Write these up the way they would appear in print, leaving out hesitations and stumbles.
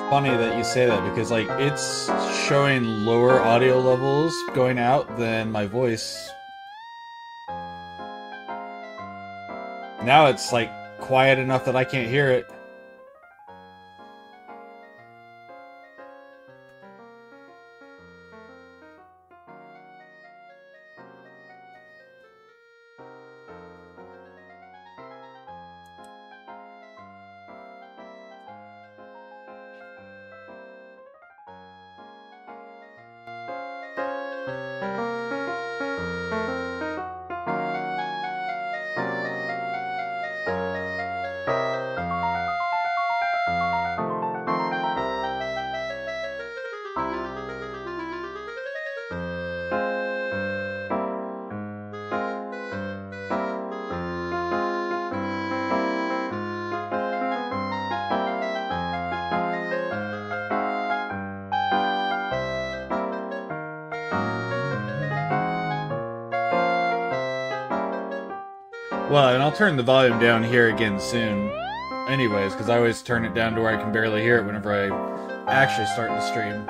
funny that you say that because like it's showing lower audio levels going out than my voice. Now it's like quiet enough that I can't hear it. Well, and I'll turn the volume down here again soon. Anyways, because I always turn it down to where I can barely hear it whenever I actually start the stream.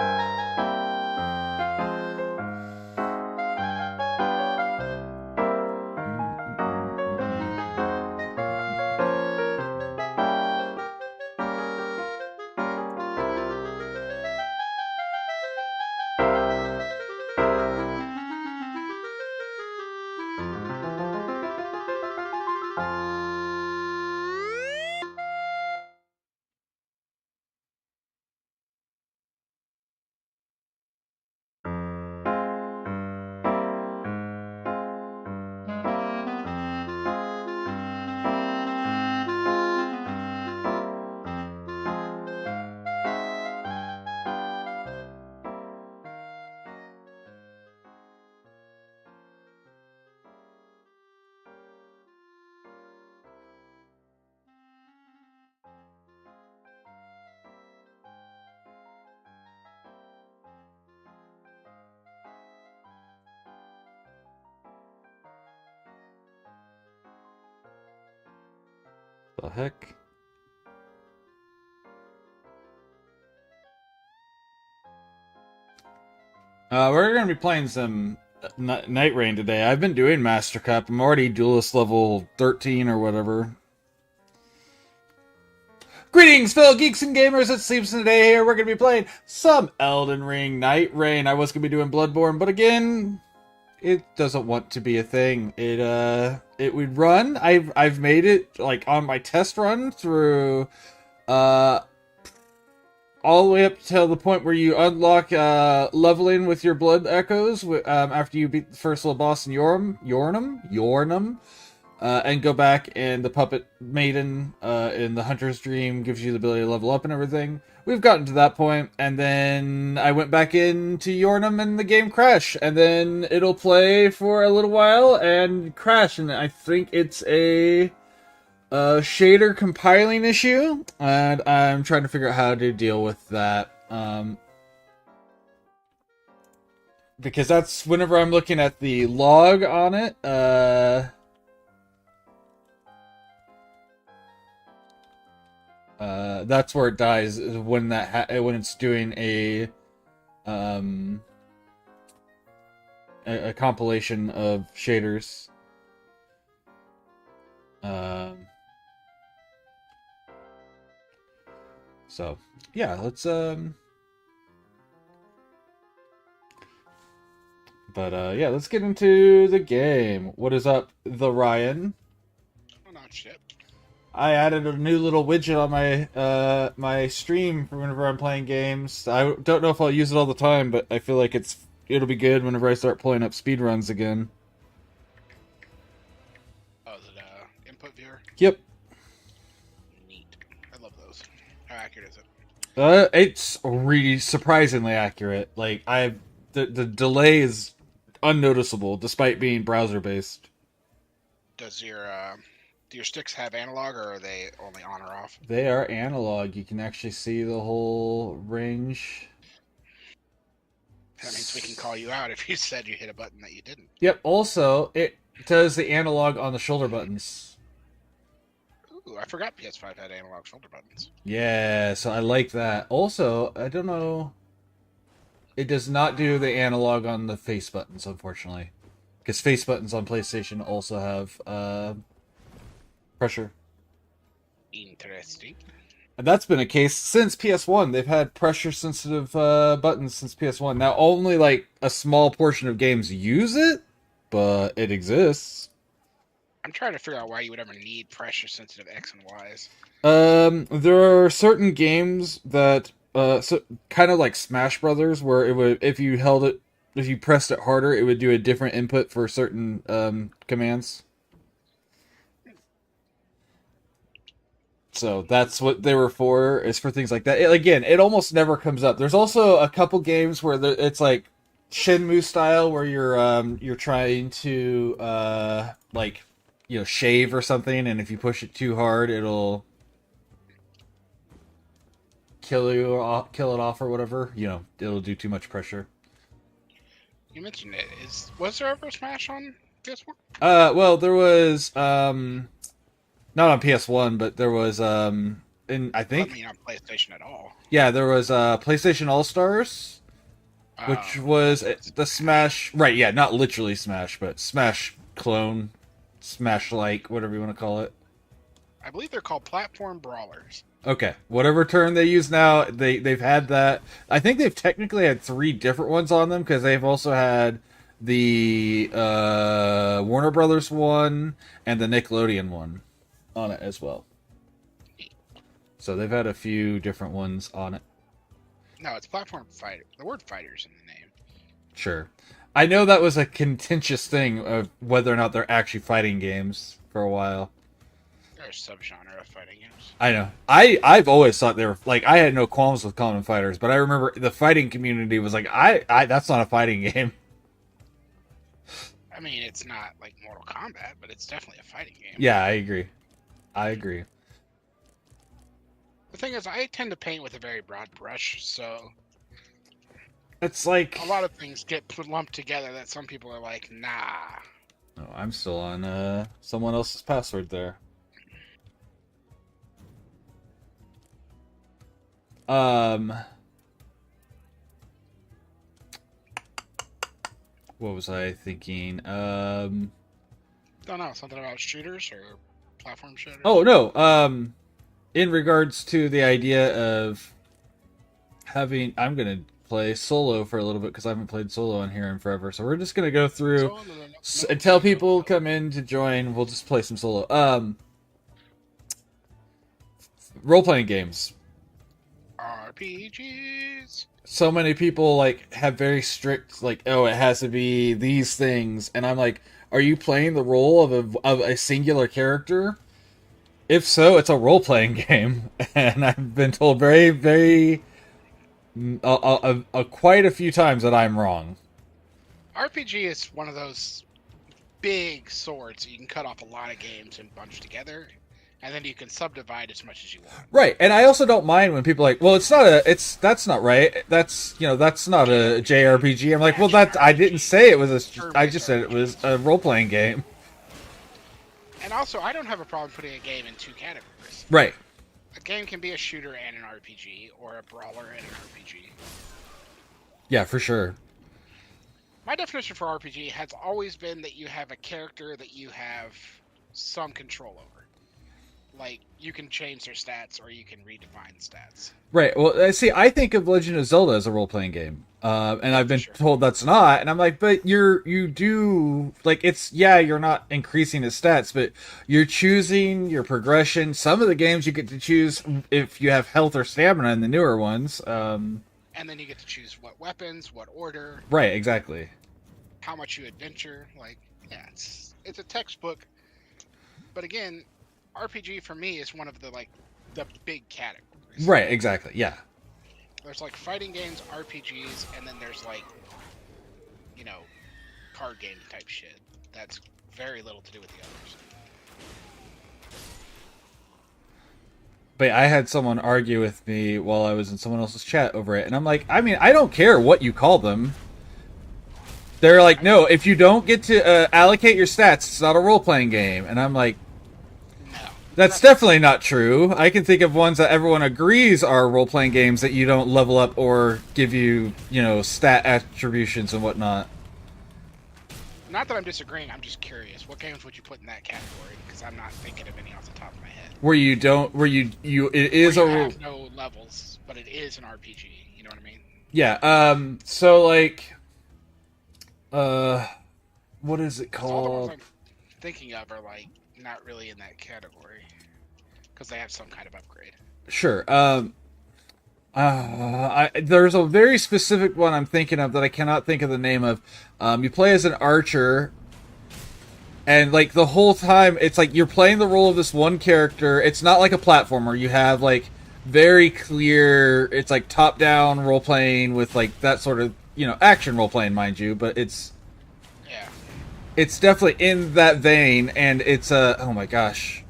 The heck? We're gonna be playing some Nightreign today. I've been doing Master Cup. I'm already duelist level 13 or whatever. Greetings, fellow geeks and gamers. It seems today here we're gonna be playing some Elden Ring Nightreign. I was gonna be doing Bloodborne, but again, it doesn't want to be a thing. It would run. I've made it like on my test run through uh all the way up till the point where you unlock leveling with your blood echoes after you beat the first little boss in Yornum, and go back and the puppet maiden in the hunter's dream gives you the ability to level up and everything. We've gotten to that point, and then I went back into Yornum and the game crashed, and then it'll play for a little while and crash, and I think it's a shader compiling issue, and I'm trying to figure out how to deal with that. Because that's whenever I'm looking at the log on it, that's where it dies, is when when it's doing um, a compilation of shaders. So yeah, let's yeah, let's get into the game. What is up, the Ryan? Oh, not shit. I added a new little widget on my my stream for whenever I'm playing games. I don't know if I'll use it all the time, but I feel like it'll be good whenever I start pulling up speedruns again. Oh, is it input viewer? Yep. Neat. I love those. How accurate is it? It's really surprisingly accurate. Like the delay is unnoticeable despite being browser based. Does do your sticks have analog, or are they only on or off? They are analog. You can actually see the whole range. That means we can call you out if you said you hit a button that you didn't. Yep. Also, it does the analog on the shoulder buttons. Ooh, I forgot PS5 had analog shoulder buttons. Yeah, so I like that. Also, I don't know. It does not do the analog on the face buttons, unfortunately. Because face buttons on PlayStation also have pressure. Interesting. And that's been a case since PS1. They've had pressure-sensitive buttons since PS1. Now, only like a small portion of games use it, but it exists. I'm trying to figure out why you would ever need pressure-sensitive X and Ys. There are certain games that so kind of like Smash Brothers, where it would if you held it, if you pressed it harder, it would do a different input for certain commands. So that's what they were for, is for things like that. Again, it almost never comes up. There's also a couple games where it's like Shenmue style, where you're trying to like, you know, shave or something, and if you push it too hard, it'll kill it off or whatever. You know, it'll do too much pressure. You mentioned it. Was there ever a Smash on PS1? Well, there was not on PS1, but there was in I think I mean, on PlayStation at all. yeah, there was PlayStation All Stars, which was the Smash, right? Yeah, not literally Smash, but Smash clone, Smash like, whatever you want to call it. I believe they're called platform brawlers. Okay, whatever term they use now, they've had that. I think they've technically had 3 different ones on them, because they've also had the Warner Brothers one and the Nickelodeon one on it as well. So they've had a few different ones on it. No, it's platform fighter. The word fighter's in the name. Sure. I know that was a contentious thing of whether or not they're actually fighting games for a while. They're a subgenre of fighting games. I know. I've always thought they were, like, I had no qualms with calling them fighters, but I remember the fighting community was like, I that's not a fighting game. I mean, it's not like Mortal Kombat, but it's definitely a fighting game. Yeah, I agree. I agree. The thing is, I tend to paint with a very broad brush, so It's like, a lot of things get lumped together that some people are like, nah. oh, I'm still on someone else's password there. What was I thinking? Don't know, something about shooters or platform shooters? Oh, no. In regards to the idea of having, I'm going to play solo for a little bit, because I haven't played solo on here in forever. So we're just going to go through until people come in to join. We'll just play some solo. Role-playing games. RPGs. So many people like have very strict, like, oh, it has to be these things, and I'm like, are you playing the role of a singular character? If so, it's a role playing game, and I've been told very, very, quite a few times that I'm wrong. RPG is one of those big swords you can cut off a lot of games and bunch together, and then you can subdivide as much as you want. Right, and I also don't mind when people are like, well, that's not right. That's not a JRPG. I'm like, well, I didn't say it was I just said it was a role playing game. And also, I don't have a problem putting a game in 2 categories. Right. A game can be a shooter and an RPG, or a brawler and an RPG. Yeah, for sure. My definition for RPG has always been that you have a character that you have some control over. Like, you can change their stats, or you can redefine stats. Right. Well, see, I think of Legend of Zelda as a role-playing game, and I've been told that's not, and I'm like, but you do, like, it's, yeah, you're not increasing the stats, but you're choosing your progression. Some of the games you get to choose if you have health or stamina in the newer ones. And then you get to choose what weapons, what order. Right. Exactly. How much you adventure. Like, yeah, it's a textbook. But again, RPG for me is one of the big categories. Right, exactly, yeah. There's like fighting games, RPGs, and then there's like, card game type shit. That's very little to do with the others. But I had someone argue with me while I was in someone else's chat over it, and I'm like, I mean, I don't care what you call them. They're like, no, if you don't get to allocate your stats, it's not a role-playing game. And I'm like, That's definitely not true. I can think of ones that everyone agrees are role-playing games that you don't level up or give you, stat attributions and whatnot. Not that I'm disagreeing. I'm just curious. What games would you put in that category? Because I'm not thinking of any off the top of my head. Where you don't, it is where you have no levels, but it is an RPG. You know what I mean? Yeah. So like, what is it called? All the ones I'm thinking of are like not really in that category because they have some kind of upgrade. Sure. There's a very specific one I'm thinking of that I cannot think of the name of. You play as an archer, and like the whole time, it's like you're playing the role of this one character. It's not like a platformer. You have like very clear. It's like top-down role playing with like that sort of action role playing, mind you. But it's definitely in that vein, and it's oh my gosh,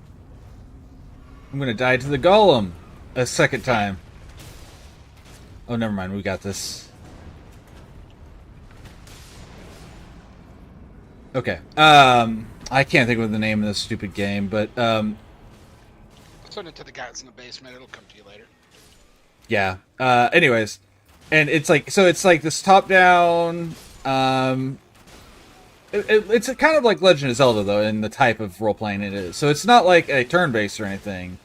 I'm gonna die to the golem a second time. Oh, never mind. We got this. Okay. I can't think of the name of this stupid game, but Send it to the guys in the basement. It'll come to you later. Yeah. Anyways, and it's like this top-down. It's kind of like Legend of Zelda though, in the type of role playing it is. So it's not like a turn-based or anything.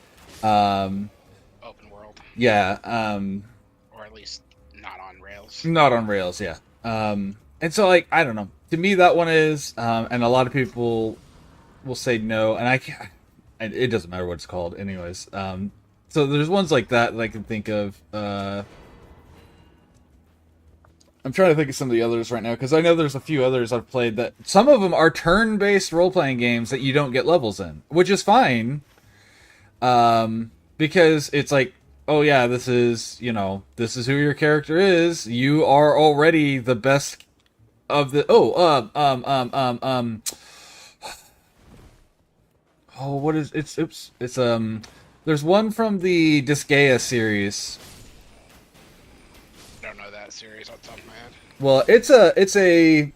Open world. Yeah. Or at least not on rails. Not on rails, yeah. And so, like, I don't know. To me, that one is, and a lot of people will say no, and it doesn't matter what it's called, anyways. So there's ones like that I can think of. I'm trying to think of some of the others right now, because I know there's a few others I've played that some of them are turn-based role-playing games that you don't get levels in, which is fine. Because it's like, oh yeah, this is who your character is. You are already the best of the what is it's there's one from the Disgaea series. I don't know that series off the top of my head. Well, it's a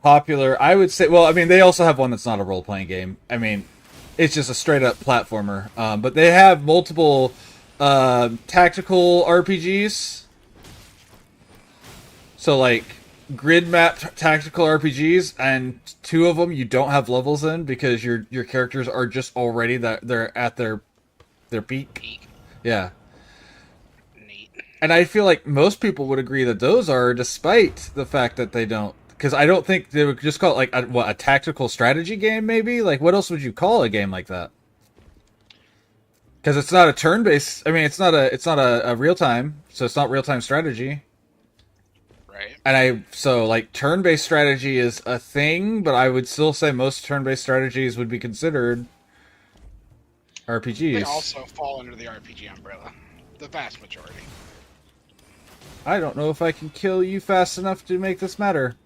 popular, I would say. Well, I mean, they also have one that's not a role playing game. I mean, it's just a straight up platformer. But they have multiple tactical RPGs. So like grid map tactical RPGs, and two of them you don't have levels in because your characters are just already they're at their peak. Yeah. Neat. And I feel like most people would agree that those are, despite the fact that they don't. Because I don't think they would just call it like a tactical strategy game. Maybe like what else would you call a game like that? Because it's not a turn-based. I mean, it's not a real time, so it's not real time strategy. Right. And like turn-based strategy is a thing, but I would still say most turn-based strategies would be considered RPGs. They also fall under the RPG umbrella, the vast majority. I don't know if I can kill you fast enough to make this matter.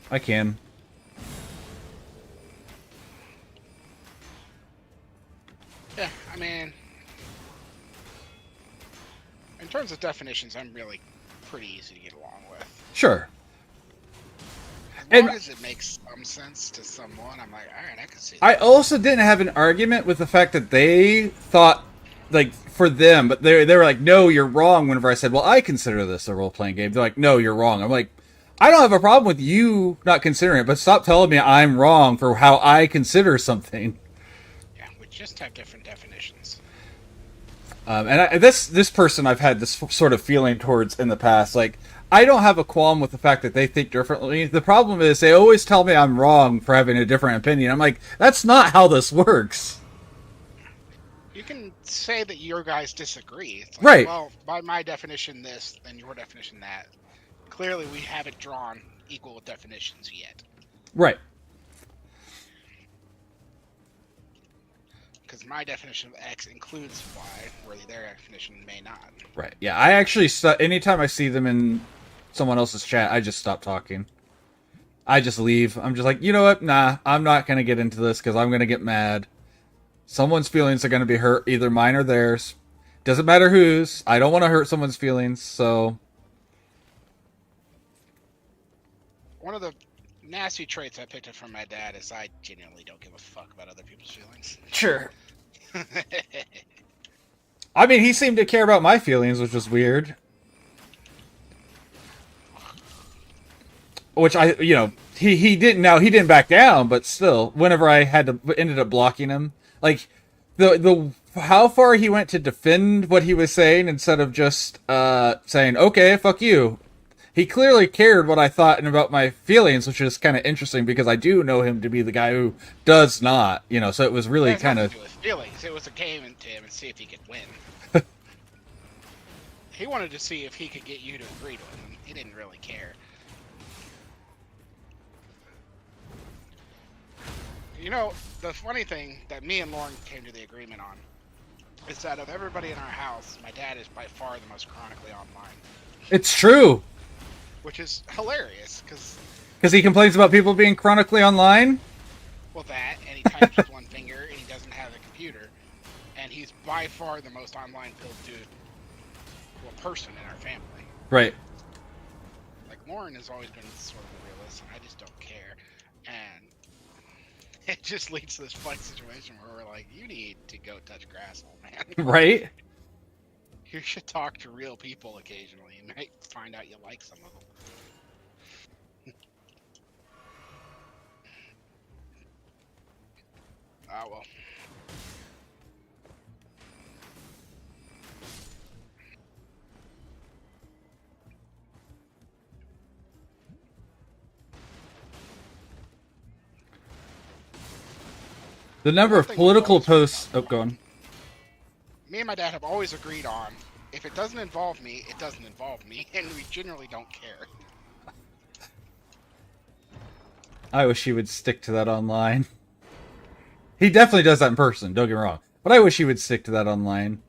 I can. Yeah, I mean, in terms of definitions, I'm really pretty easy to get along with. Sure. As long as it makes some sense to someone, I'm like, alright, I can see that. I also didn't have an argument with the fact that they thought, like, for them, but they were like, no, you're wrong, whenever I said, well, I consider this a role-playing game. They're like, no, you're wrong. I'm like, I don't have a problem with you not considering it, but stop telling me I'm wrong for how I consider something. Yeah, we just have different definitions. And this person I've had this sort of feeling towards in the past. Like, I don't have a qualm with the fact that they think differently. The problem is they always tell me I'm wrong for having a different opinion. I'm like, that's not how this works. You can say that your guys disagree. It's like, right. Well, by my definition this, and your definition that. Clearly, we haven't drawn equal definitions yet. Right. Because my definition of X includes Y, where their definition may not. Right. Yeah, I actually, anytime I see them in someone else's chat, I just stop talking. I just leave. I'm just like, you know what? Nah, I'm not going to get into this because I'm going to get mad. Someone's feelings are going to be hurt, either mine or theirs. Doesn't matter whose. I don't want to hurt someone's feelings, so... One of the nasty traits I picked up from my dad is I genuinely don't give a fuck about other people's feelings. Sure. I mean, he seemed to care about my feelings, which was weird. Which he didn't back down, but still, whenever I ended up blocking him, like the how far he went to defend what he was saying instead of just saying, okay, fuck you. He clearly cared what I thought and about my feelings, which is kind of interesting because I do know him to be the guy who does not, so it was really kind of... feelings. It was a game to him and see if he could win. He wanted to see if he could get you to agree to him. He didn't really care. The funny thing that me and Lauren came to the agreement on is that of everybody in our house, my dad is by far the most chronically online. It's true. Which is hilarious, because he complains about people being chronically online? Well, that, and he types with one finger, and he doesn't have a computer. And he's by far the most online person in our family. Right. Like, Lauren has always been sort of a realist, and I just don't care. And it just leads to this funny situation where we're like, you need to go touch grass, old man. Right? You should talk to real people occasionally. You might find out you like some of them. Well. The number of political posts... Oh, go on. Me and my dad have always agreed on, if it doesn't involve me, it doesn't involve me, and we generally don't care. I wish he would stick to that online. He definitely does that in person, don't get me wrong. But I wish he would stick to that online.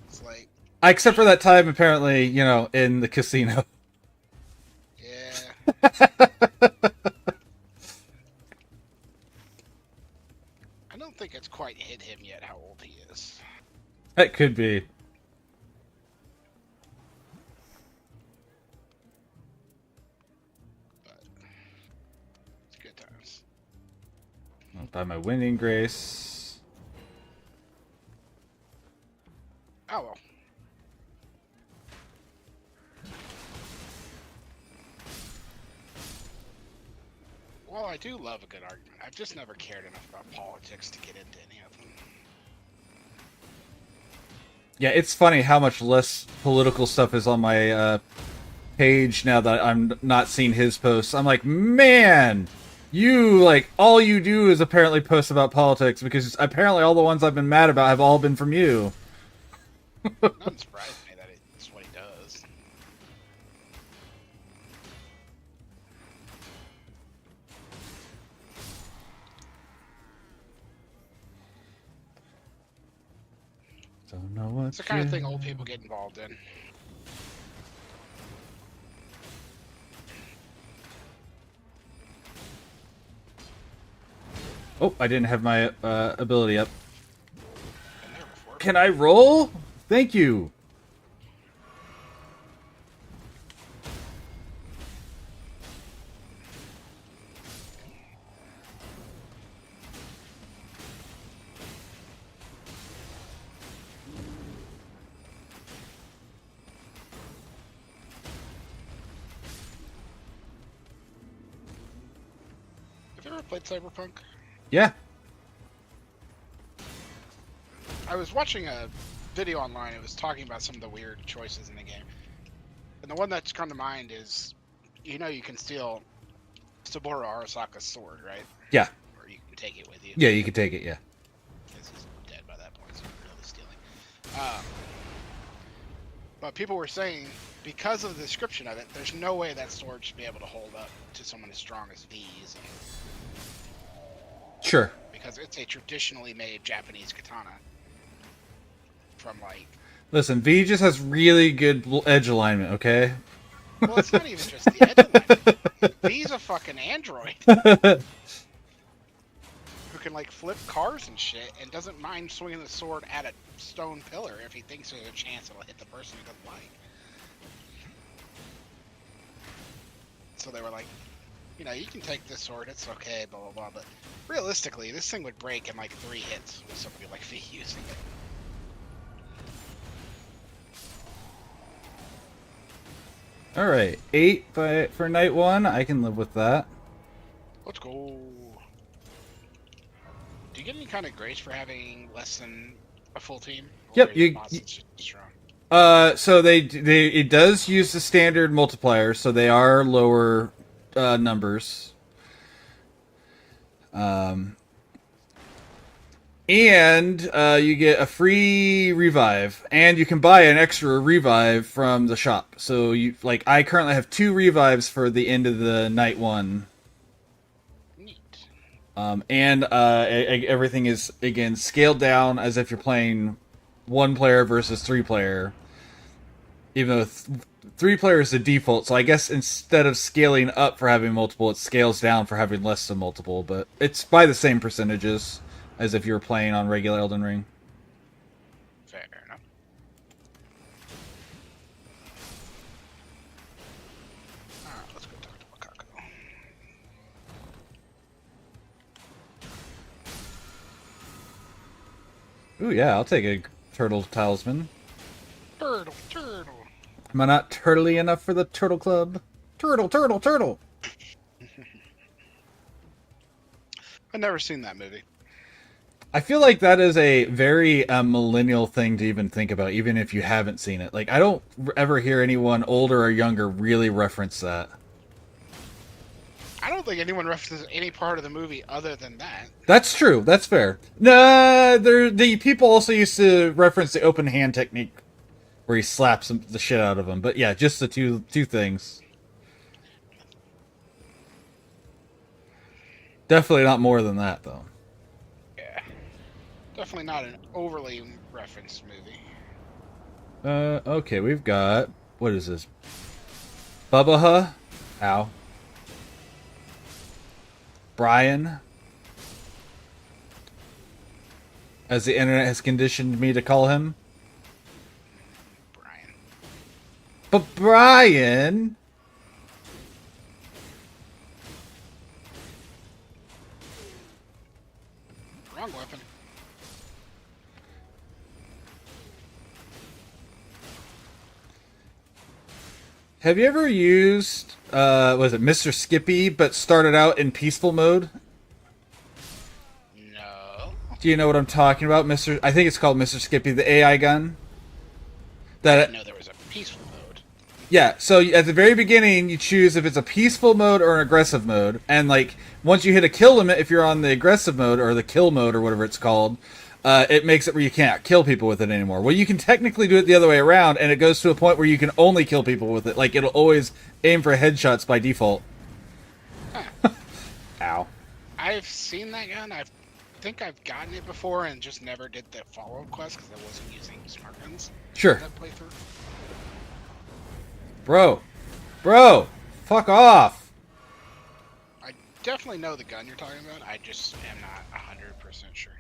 It's like... Except for that time, apparently, in the casino. Yeah. I don't think it's quite hit him yet how old he is. That could be. But it's good times. I'll buy my winning grace. Oh well. Well, I do love a good argument. I've just never cared enough about politics to get into any of them. Yeah, it's funny how much less political stuff is on my page now that I'm not seeing his posts. I'm like, man, all you do is apparently post about politics, because apparently all the ones I've been mad about have all been from you. Doesn't surprise me that it's what he does. Don't know what. It's the kind of thing old people get involved in. Oh, I didn't have my ability up. Can I roll? Thank you. Have you ever played Cyberpunk? Yeah. I was watching a video online. It was talking about some of the weird choices in the game. And the one that's come to mind is, you can steal Saburo Arasaka's sword, right? Yeah. Or you can take it with you. Yeah, you can take it, yeah. Because he's dead by that point, so you're really stealing. But people were saying, because of the description of it, there's no way that sword should be able to hold up to someone as strong as V's. Sure. Because it's a traditionally made Japanese katana. From Listen, V just has really good edge alignment, okay? Well, it's not even just the edge alignment. V's a fucking android. Who can like flip cars and shit, and doesn't mind swinging the sword at a stone pillar if he thinks there's a chance it'll hit the person he doesn't like. So they were like, you know, you can take this sword, it's okay, blah blah blah. But realistically, this thing would break in like 3 hits with somebody like me using it. All right, 8 for night 1. I can live with that. Let's go. Do you get any kind of grace for having less than a full team? Yep, Or is the boss just strong? So it does use the standard multiplier, so they are lower numbers. And you get a free revive, and you can buy an extra revive from the shop. So I currently have 2 revives for the end of the night 1. Neat. And everything is again scaled down as if you're playing 1 player versus 3 player. Even though 3 player is the default, so I guess instead of scaling up for having multiple, it scales down for having less than multiple. But it's by the same percentages as if you were playing on regular Elden Ring. Fair enough. Alright, let's go talk to Makako. Ooh, yeah, I'll take a turtle talisman. Turtle. Am I not turtly enough for the turtle club? Turtle! I've never seen that movie. I feel like that is a very millennial thing to even think about, even if you haven't seen it. Like, I don't ever hear anyone older or younger really reference that. I don't think anyone references any part of the movie other than that. That's true. That's fair. No, the people also used to reference the open hand technique, where he slaps the shit out of them. But yeah, just the two things. Definitely not more than that, though. Yeah. Definitely not an overly referenced movie. Okay, we've got... What is this? Bubba. Ow. Brian. As the internet has conditioned me to call him. Brian. But Brian... Wrong weapon. Have you ever used, was it Mr. Skippy, but started out in peaceful mode? No. Do you know what I'm talking about, Mr.? I think it's called Mr. Skippy, the AI gun. I didn't know there was a peaceful mode. Yeah, so at the very beginning, you choose if it's a peaceful mode or an aggressive mode. And, like, once you hit a kill limit, if you're on the aggressive mode, or the kill mode, or whatever it's called, it makes it where you can't kill people with it anymore. Well, you can technically do it the other way around, and it goes to a point where you can only kill people with it. Like, it'll always aim for headshots by default. Huh. Ow. I've seen that gun. I think I've gotten it before and just never did the follow-up quest because I wasn't using smart guns. Sure. That playthrough. Bro, fuck off. I definitely know the gun you're talking about. I just am not 100% sure.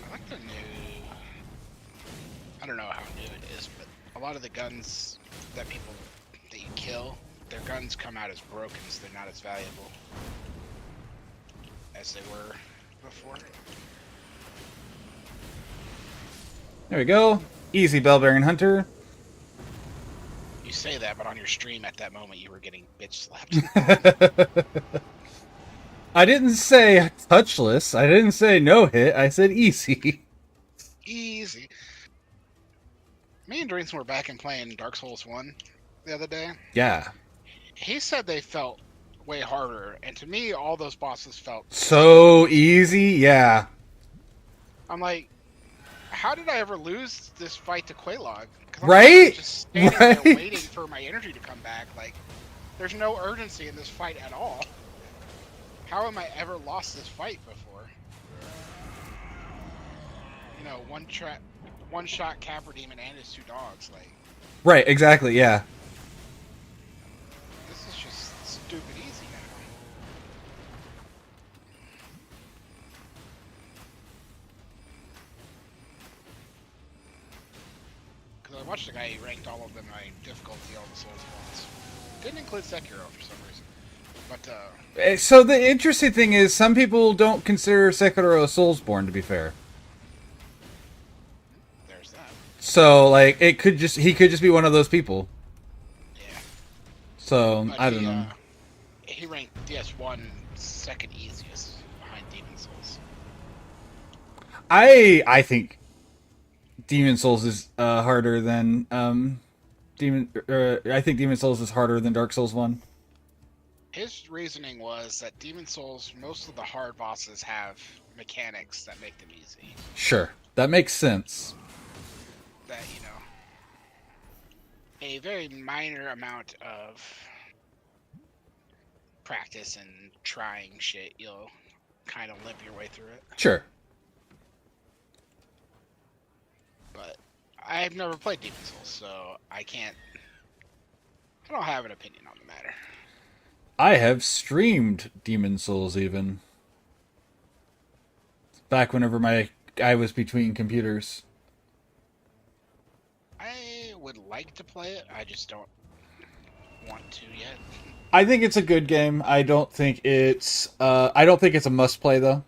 I like the new... I don't know how new it is, but a lot of the guns that you kill, their guns come out as broken, so they're not as valuable as they were before. There we go. Easy, Bellbearing Hunter. You say that, but on your stream at that moment you were getting bitch slapped. I didn't say touchless. I didn't say no hit. I said easy. Easy. Me and Drayson were back and playing Dark Souls 1 the other day. Yeah. He said they felt way harder, and to me, all those bosses felt so easy. Yeah. I'm like, how did I ever lose this fight to Quelaag? Right? I'm just standing there waiting for my energy to come back. Like, there's no urgency in this fight at all. How am I ever lost this fight before? You know, one shot Capra Demon and his 2 dogs. Like, Right. Exactly. Yeah. this is just stupid easy now. watched a guy who ranked all of them by difficulty, all the Souls ones. Didn't include Sekiro for some reason. But, So the interesting thing is, some people don't consider Sekiro a Soulsborne, to be fair. there's that. So, like, he could just be one of those people. Yeah. So, But I don't know. He ranked DS1 second easiest behind Demon Souls. I think Demon Souls is harder than I think Demon Souls is harder than Dark Souls 1. His reasoning was that Demon Souls, most of the hard bosses have mechanics that make them easy. Sure, that makes sense. That, a very minor amount of practice and trying shit, you'll kind of limp your way through it. Sure. But I've never played Demon Souls, so I don't have an opinion on the matter. I have streamed Demon Souls even. Back whenever I was between computers. I would like to play it, I just don't want to yet. I think it's a good game. I don't think it's a must play though.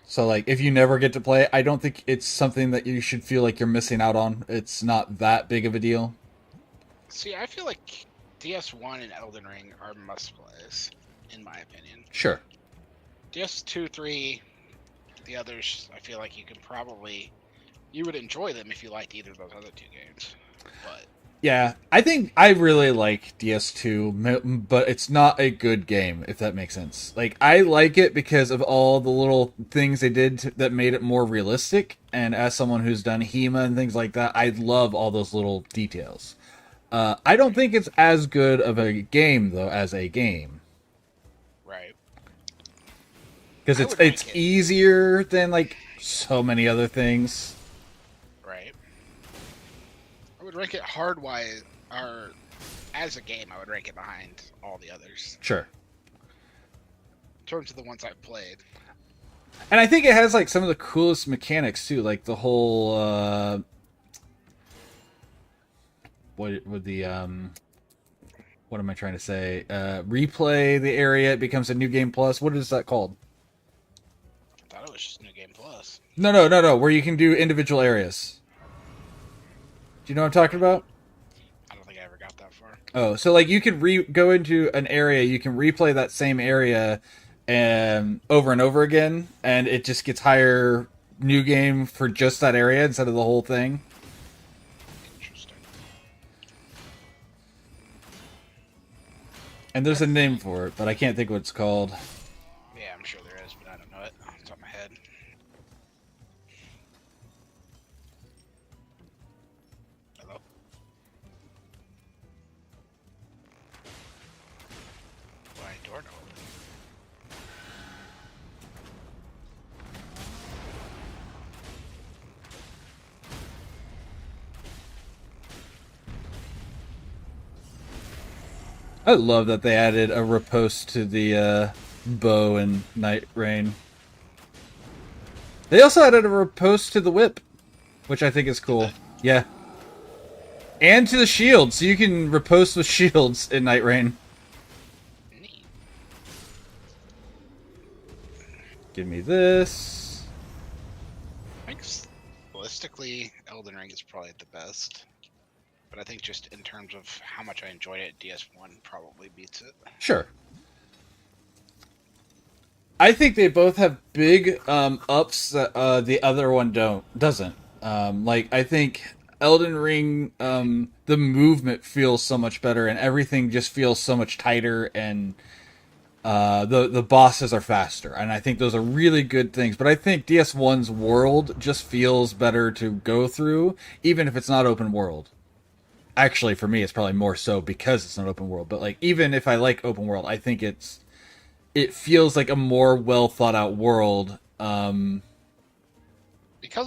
So like if you never get to play it, I don't think it's something that you should feel like you're missing out on. It's not that big of a deal. See, I feel like DS1 and Elden Ring are must plays, in my opinion. Sure. DS2, 3, the others, I feel like you would enjoy them if you liked either of those other two games. But Yeah, I think I really like DS2, but it's not a good game, if that makes sense. Like, I like it because of all the little things they did that made it more realistic, and as someone who's done HEMA and things like that, I love all those little details. I don't think it's as good of a game, though, as a game. right. Because it's easier than, like, so many other things. Right. I would rank it hard-wise, or as a game, I would rank it behind all the others. Sure. In terms of the ones I've played. And I think it has, like, some of the coolest mechanics, too. Like, the whole, what am I trying to say? Replay the area, it becomes a new game plus. What is that called? I thought it was just New Game Plus. No. Where you can do individual areas. Do you know what I'm talking about? I don't think I ever got that far. Oh, so like you could go into an area, you can replay that same area over and over again, and it just gets higher new game for just that area instead of the whole thing. Interesting. And there's a name for it, but I can't think what it's called. Yeah, I'm sure there is, but I don't know it off the top of my head. Hello? Why door not open? I love that they added a riposte to the bow and Nightreign. They also added a riposte to the whip, which I think is cool. Yeah. And to the shield, so you can riposte with shields in Nightreign. Neat. Give me this. I think stylistically, Elden Ring is probably the best. But I think just in terms of how much I enjoyed it, DS1 probably beats it. Sure. I think they both have big ups that the other one doesn't. Like I think Elden Ring, the movement feels so much better, and everything just feels so much tighter, and the bosses are faster, and I think those are really good things. But I think DS1's world just feels better to go through, even if it's not open world. Actually, for me, it's probably more so because it's not open world. But like, even if I like open world, I think it feels like a more well thought out world. Because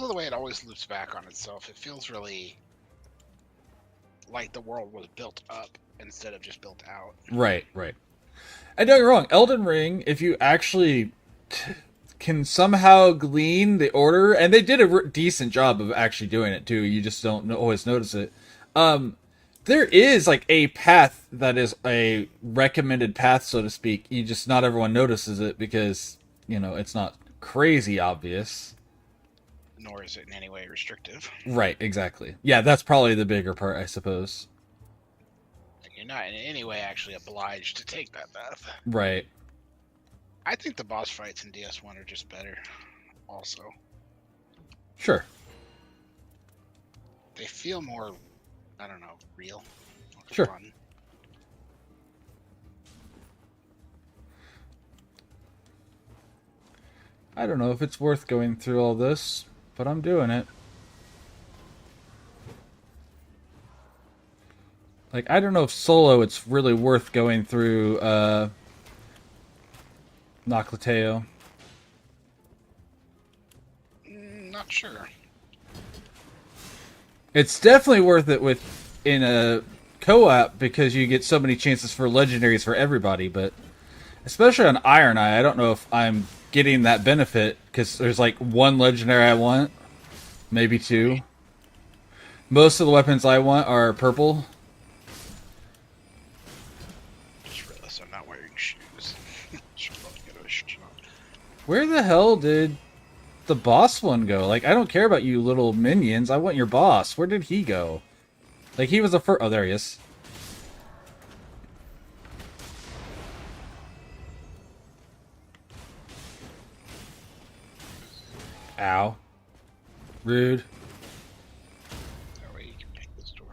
of the way it always loops back on itself, it feels really like the world was built up instead of just built out. Right. And don't get me wrong, Elden Ring, if you actually can somehow glean the order, and they did a decent job of actually doing it too. You just don't always notice it. There is like a path that is a recommended path, so to speak. You just not everyone notices it because it's not crazy obvious. Nor is it in any way restrictive. Right, exactly. Yeah, that's probably the bigger part, I suppose. Like, you're not in any way actually obliged to take that path. Right. I think the boss fights in DS1 are just better. Also, Sure. they feel more, I don't know, real. Sure. Fun. I don't know if it's worth going through all this, but I'm doing it. Like, I don't know if solo it's really worth going through Noclateo. Not sure. It's definitely worth it in a co-op because you get so many chances for legendaries for everybody, but especially on Iron Eye, I don't know if I'm getting that benefit because there's like one legendary I want, maybe two. Most of the weapons I want are purple. Just realized I'm not wearing shoes. Should probably get a shot. Where the hell did the boss one go? Like, I don't care about you little minions. I want your boss. Where did he go? Like, he was the first... Oh, there he is. Ow. Rude. That way you can make this door.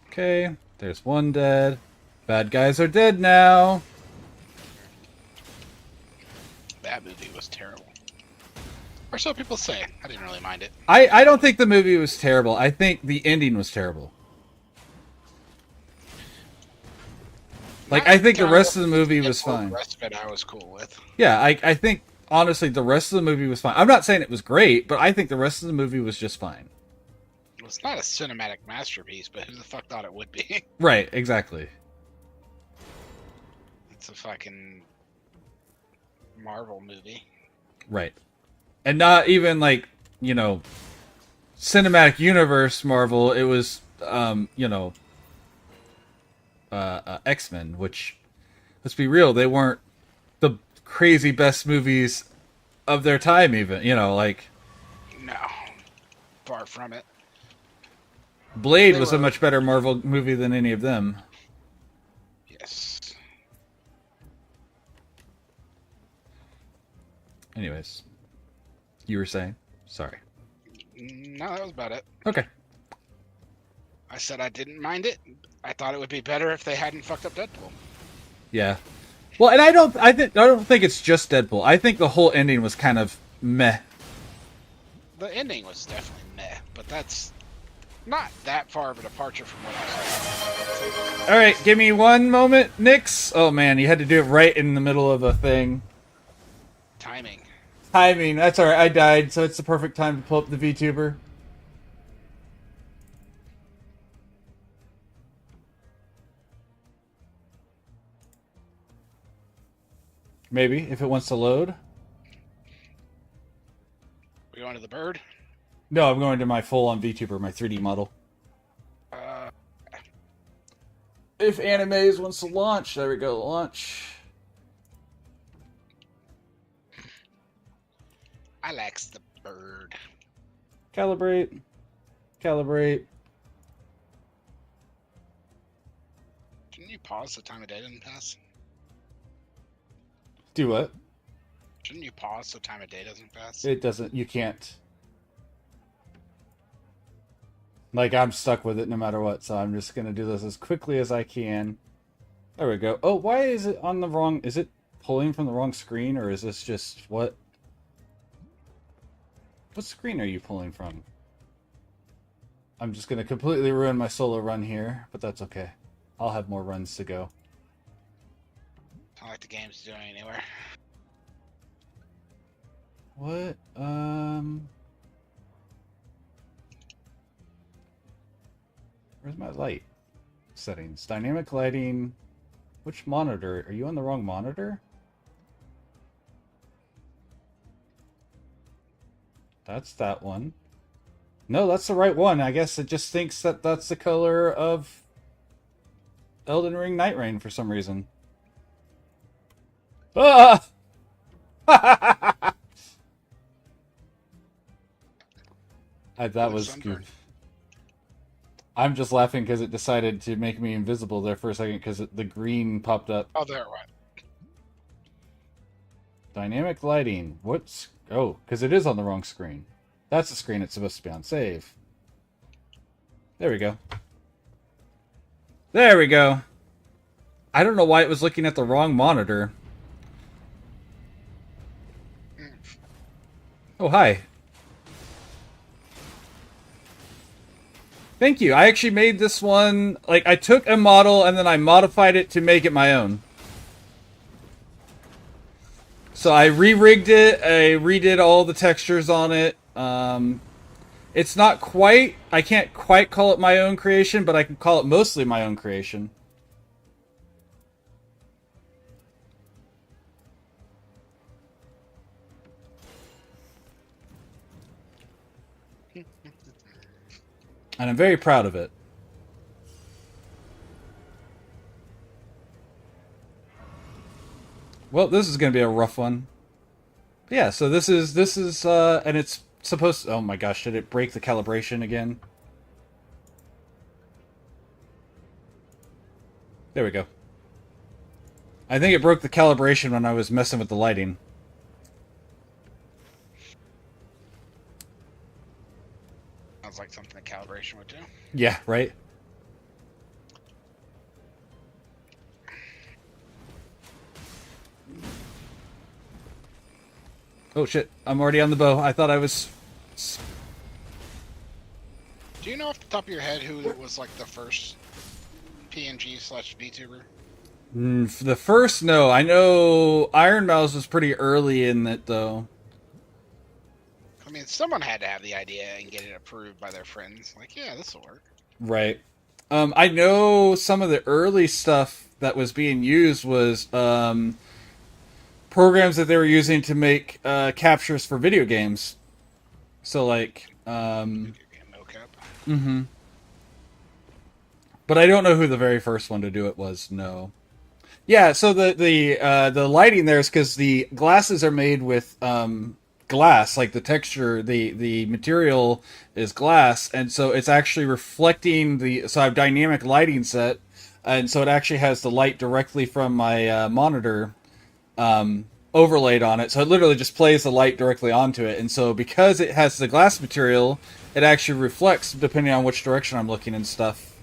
Okay, there's one dead. Bad guys are dead now. That movie was terrible. Or so people say. I didn't really mind it. I don't think the movie was terrible. I think the ending was terrible. Like, I think the rest of the movie was fine. The rest of it I was cool with. Yeah, I think, honestly, the rest of the movie was fine. I'm not saying it was great, but I think the rest of the movie was just fine. Well, it's not a cinematic masterpiece, but who the fuck thought it would be? Right, exactly. It's a fucking Marvel movie. Right. And not even, like, cinematic universe Marvel. It was, X-Men, which, let's be real, they weren't the crazy best movies of their time even, like... No. Far from it. Blade was a much better Marvel movie than any of them. Yes. Anyways. You were saying? Sorry. No, that was about it. Okay. I said I didn't mind it. I thought it would be better if they hadn't fucked up Deadpool. Yeah. Well, and I don't think it's just Deadpool. I think the whole ending was kind of meh. The ending was definitely meh, but that's not that far of a departure from what I said. All right, give me one moment, Nix. Oh man, you had to do it right in the middle of a thing. Timing. Timing. That's all right. I died, so it's the perfect time to pull up the VTuber. Maybe if it wants to load. We going to the bird? No, I'm going to my full-on VTuber, my 3D model. If Animes wants to launch, there we go, launch. I likes the bird. Calibrate. Calibrate. Shouldn't you pause the time of day doesn't pass? Do what? Shouldn't you pause so time of day doesn't pass? It doesn't. You can't. Like, I'm stuck with it no matter what, so I'm just going to do this as quickly as I can. There we go. Oh, why is it on the wrong... Is it pulling from the wrong screen, or is this just... What? What screen are you pulling from? I'm just going to completely ruin my solo run here, but that's okay. I'll have more runs to go. Not like the game's doing anywhere. What? Where's my light? Settings. Dynamic lighting. Which monitor? Are you on the wrong monitor? That's that one. No, that's the right one. I guess it just thinks that that's the color of Elden Ring Nightreign for some reason. Ah! That was good. I'm just laughing because it decided to make me invisible there for a second because the green popped up. Oh, there it went. Dynamic lighting. What's... Oh, because it is on the wrong screen. That's the screen it's supposed to be on. Save. There we go. There we go. I don't know why it was looking at the wrong monitor. Oh, hi. Thank you. I actually made this one... Like, I took a model and then I modified it to make it my own. So I re-rigged it. I redid all the textures on it. It's not quite... I can't quite call it my own creation, but I can call it mostly my own creation. And I'm very proud of it. Well, this is going to be a rough one. But yeah, so this is, and it's supposed to, oh my gosh, did it break the calibration again? There we go. I think it broke the calibration when I was messing with the lighting. Sounds like something that calibration would do. Yeah, right? Oh shit, I'm already on the bow. I thought I was... Do you know off the top of your head who was like the first PNG/VTuber? The first, no. I know Iron Mouse was pretty early in it, though. I mean, someone had to have the idea and get it approved by their friends. Like, yeah, this will work. Right. I know some of the early stuff that was being used was programs that they were using to make captures for video games. So, like... Mm-hmm. But I don't know who the very first one to do it was, no. Yeah, so the lighting there is because the glasses are made with glass, like the texture, the material is glass, and so it's actually reflecting the... So I have dynamic lighting set, and so it actually has the light directly from my monitor overlaid on it, so it literally just plays the light directly onto it, and so because it has the glass material, it actually reflects depending on which direction I'm looking and stuff.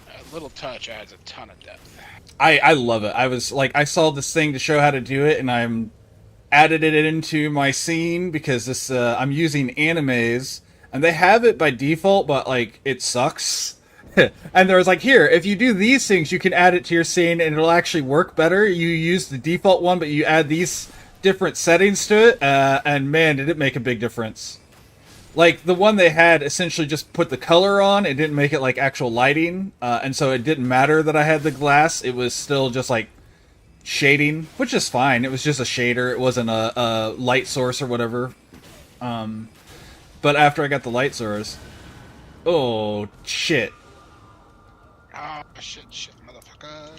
A little touch adds a ton of depth. I love it. I was like, I saw this thing to show how to do it, and I'm added it into my scene because this I'm using animes, and they have it by default, but like it sucks. And there was like, here, if you do these things, you can add it to your scene, and it'll actually work better. You use the default one, but you add these different settings to it, and man, did it make a big difference. Like, the one they had essentially just put the color on, it didn't make it like actual lighting, and so it didn't matter that I had the glass, it was still just like shading, which is fine. It was just a shader, it wasn't a light source or whatever. But after I got the light source... Oh, shit. Ah, shit, motherfucker.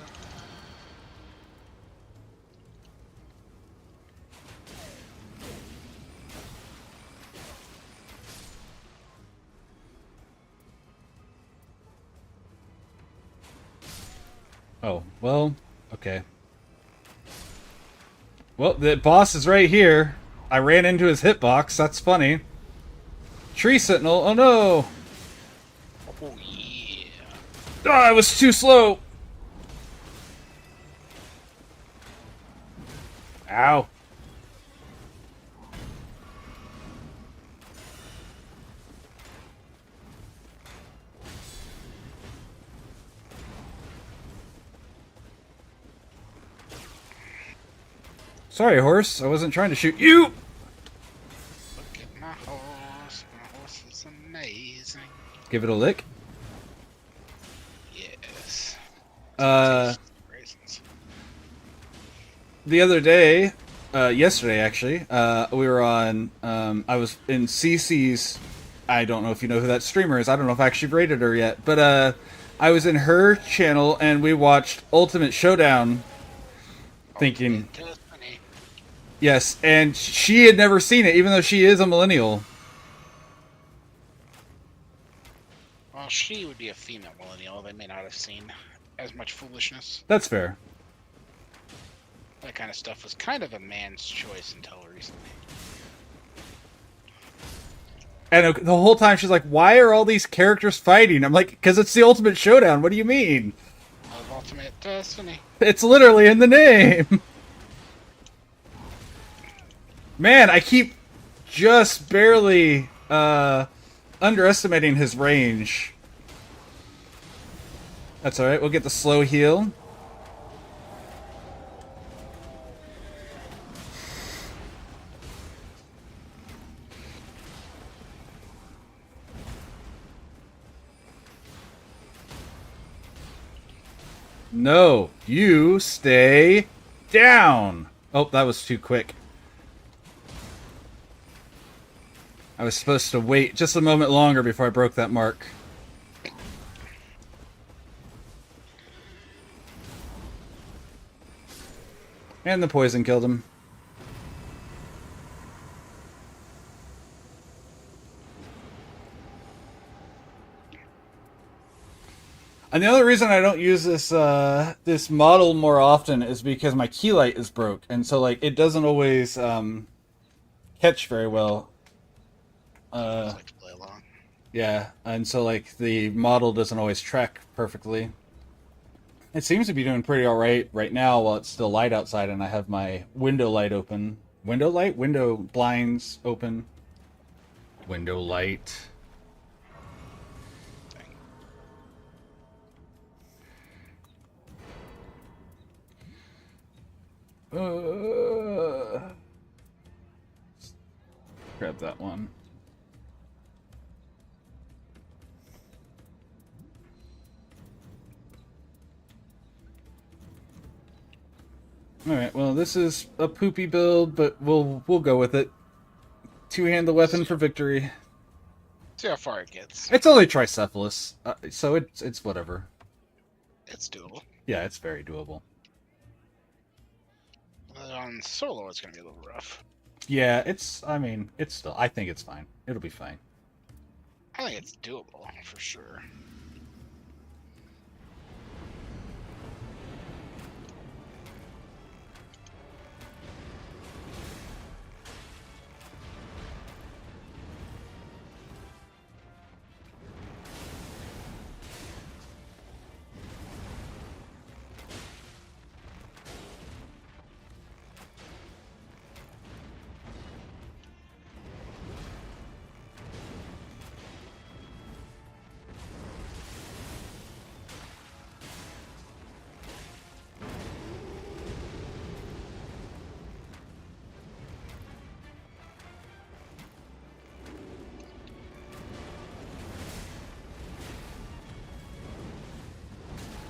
Oh, well, okay. Well, the boss is right here. I ran into his hitbox, that's funny. Tree Sentinel, oh no! Oh, yeah. Oh, I was too slow! Ow. Sorry, horse. I wasn't trying to shoot you! Look at my horse. My horse is amazing. Give it a lick. Raisins. The other day, yesterday actually, we were on. I was in CC's. I don't know if you know who that streamer is. I don't know if I actually rated her yet, but I was in her channel and we watched Ultimate Showdown. Thinking, Destiny. yes, and she had never seen it, even though she is a millennial. Well, she would be a female millennial. They may not have seen as much foolishness. That's fair. That kind of stuff was kind of a man's choice until recently. And the whole time she's like, "Why are all these characters fighting?" I'm like, "Because it's the Ultimate Showdown. What do you mean? Of Ultimate Destiny. It's literally in the name." Man, I keep just barely underestimating his range. That's alright, we'll get the slow heal. No, you stay down. Oh, that was too quick. I was supposed to wait just a moment longer before I broke that mark. And the poison killed him. And the other reason I don't use this this model more often is because my key light is broke, and so like it doesn't always catch very well. Like to play along. Yeah, and so like the model doesn't always track perfectly. It seems to be doing pretty alright right now while it's still light outside and I have my window light open. Window light? Window blinds open. Window light. Grab that one. Alright, well this is a poopy build, but we'll go with it. Two-hand the weapon for victory. See how far it gets. It's only Tricephalus, so it's whatever. It's doable. Yeah, it's very doable. On solo, it's gonna be a little rough. Yeah, I mean, it's still, I think it's fine. It'll be fine. I think it's doable, for sure.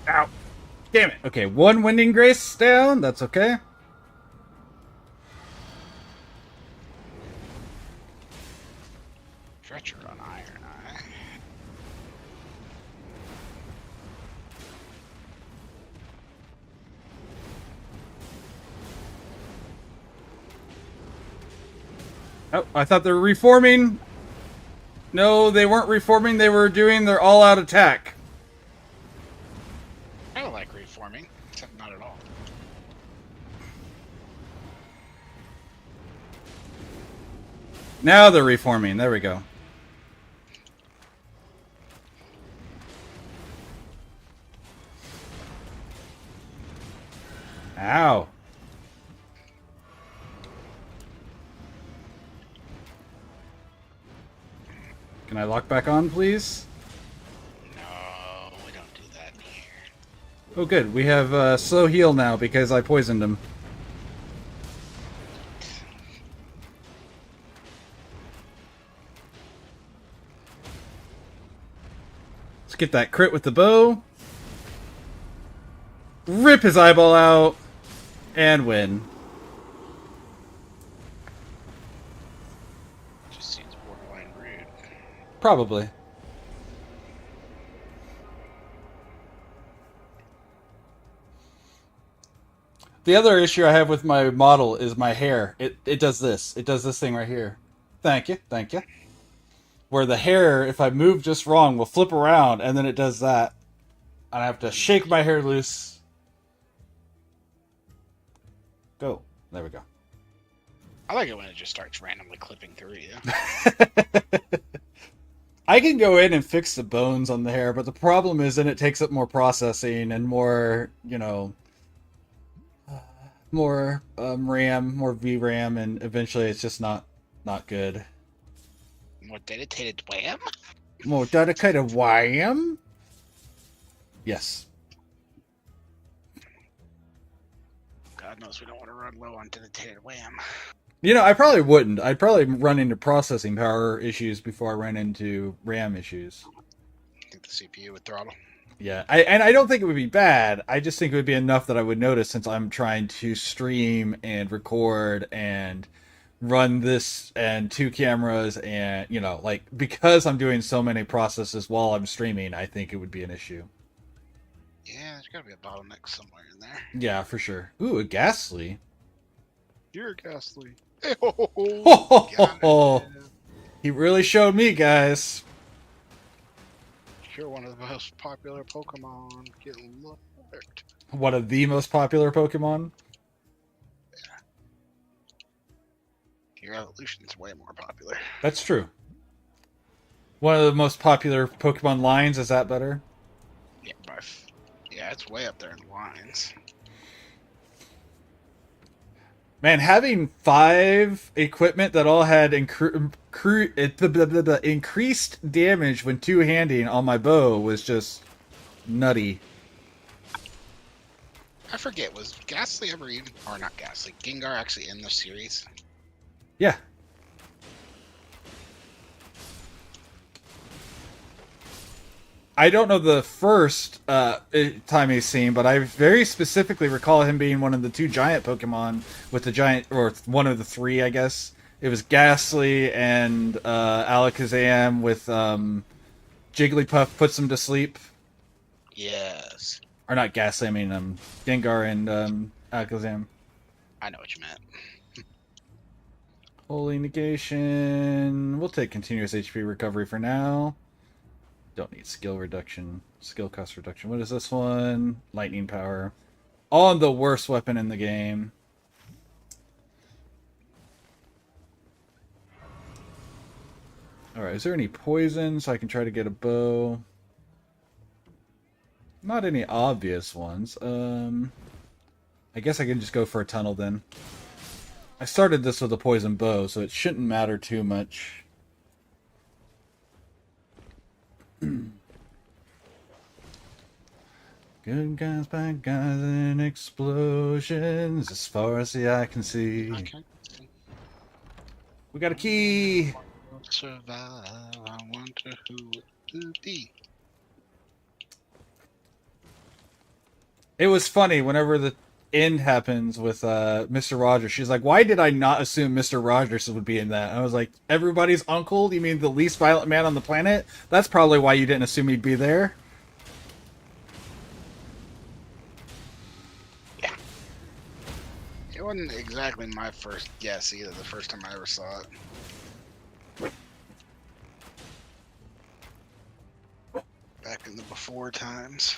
Ow. Damn it. Okay, one Winding Grace down. That's okay. Stretcher on Iron Eye. Oh, I thought they were reforming. No, they weren't reforming. They were doing their all-out attack. I don't like reforming, except not at all. Now they're reforming. There we go. Ow. Can I lock back on, please? No, we don't do that in here. Oh, good. We have slow heal now because I poisoned him. Let's get that crit with the bow. rip his eyeball out, and win. Just seems borderline rude. Probably. The other issue I have with my model is my hair. It does this. It does this thing right here. Thank you. Thank you. Where the hair, if I move just wrong, will flip around, and then it does that. And I have to shake my hair loose. Go. There we go. I like it when it just starts randomly clipping through you. I can go in and fix the bones on the hair, but the problem is then it takes up more processing and more, more RAM, more VRAM, and eventually it's just not good. More dedicated wham? More dedicated wham? Yes. God knows we don't want to run low on dedicated wham. I probably wouldn't. I'd probably run into processing power issues before I ran into RAM issues. I think the CPU would throttle. Yeah, I don't think it would be bad. I just think it would be enough that I would notice since I'm trying to stream and record and run this and 2 cameras and, because I'm doing so many processes while I'm streaming, I think it would be an issue. Yeah, there's got to be a bottleneck somewhere in there. Yeah, for sure. Ooh, a ghastly. You're ghastly. He really showed me, guys. You're one of the most popular Pokemon. Get looked. One of the most popular Pokemon? Your evolution's way more popular. That's true. One of the most popular Pokemon lines, is that better? Yeah, it's way up there in lines. Man, having 5 equipment that all had increased damage when two-handing on my bow was just nutty. I forget, was Ghastly ever even, or not Ghastly, Gengar actually in the series? Yeah. I don't know the first time he's seen, but I very specifically recall him being one of the 2 giant Pokemon with the giant, or one of the 3, I guess. It was Ghastly and Alakazam with Jigglypuff puts him to sleep. Yes. Or not Ghastly, I mean Gengar and Alakazam. I know what you meant. Holy Negation. We'll take continuous HP recovery for now. Don't need skill cost reduction. What is this one? Lightning power. On the worst weapon in the game. Alright, is there any poison so I can try to get a bow? Not any obvious ones. I guess I can just go for a tunnel then. I started this with a poison bow, so it shouldn't matter too much. Good guys, bad guys, and explosions as far as the eye can see. We got a key! Survive, I wonder who it would be. It was funny whenever the end happens with Mr. Rogers. She's like, why did I not assume Mr. Rogers would be in that? And I was like, everybody's uncle? You mean the least violent man on the planet? That's probably why you didn't assume he'd be there. Yeah. It wasn't exactly my first guess either, the first time I ever saw it. Back in the before times.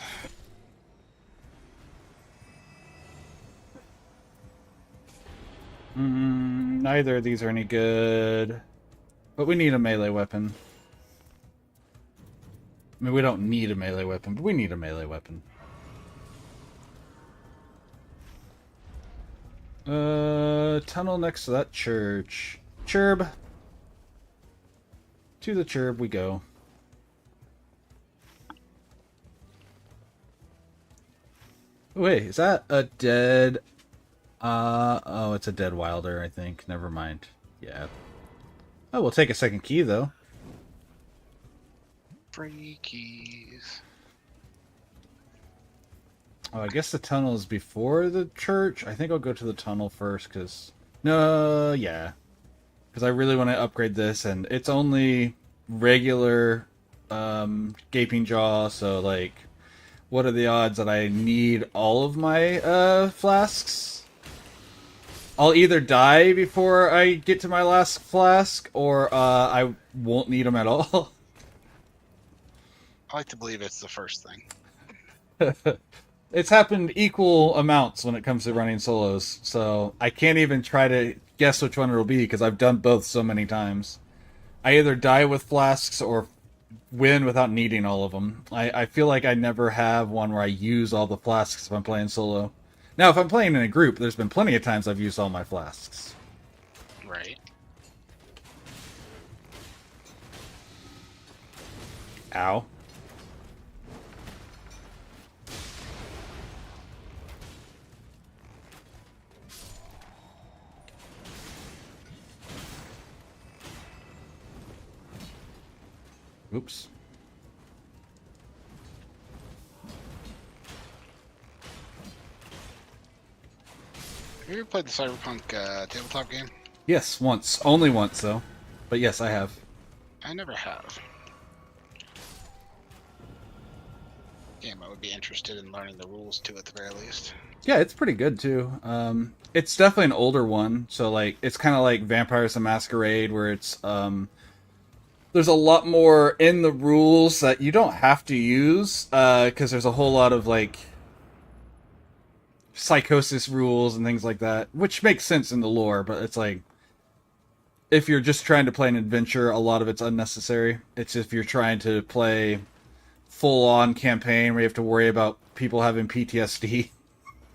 Neither of these are any good. But we need a melee weapon. I mean, we don't need a melee weapon, but we need a melee weapon. Tunnel next to that church. Churb. To the churb we go. Wait, is that a dead... oh, it's a dead Wilder, I think. Never mind. Yeah. Oh, we'll take a second key, though. Free keys. Oh, I guess the tunnel is before the church. I think I'll go to the tunnel first, because... No, yeah. Because I really want to upgrade this, and it's only regular gaping jaw, so, like, what are the odds that I need all of my flasks? I'll either die before I get to my last flask, or I won't need them at all. I like to believe it's the first thing. It's happened equal amounts when it comes to running solos, so I can't even try to guess which one it'll be because I've done both so many times. I either die with flasks or win without needing all of them. I feel like I never have one where I use all the flasks if I'm playing solo. Now, if I'm playing in a group, there's been plenty of times I've used all my flasks. Right. Ow. Oops. Have you ever played the Cyberpunk tabletop game? Yes, once. Only once, though. But yes, I have. I never have. Game I would be interested in learning the rules to at the very least. Yeah, it's pretty good, too. It's definitely an older one, so, like, it's kind of like Vampires the Masquerade, where it's, there's a lot more in the rules that you don't have to use, because there's a whole lot of, like, psychosis rules and things like that, which makes sense in the lore, but it's like, if you're just trying to play an adventure, a lot of it's unnecessary. It's if you're trying to play full-on campaign where you have to worry about people having PTSD.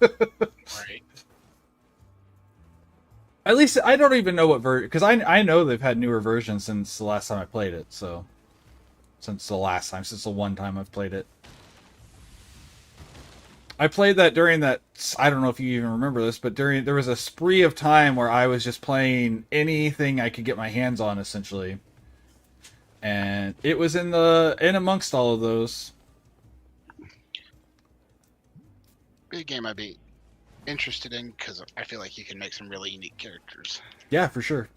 Right. At least, I don't even know what version, because I know they've had newer versions since the last time I played it, so... Since the one time I've played it. I played that during that, I don't know if you even remember this, but there was a spree of time where I was just playing anything I could get my hands on, essentially. And it was in amongst all of those. Big game I'd be interested in because I feel like you can make some really unique characters. Yeah, for sure.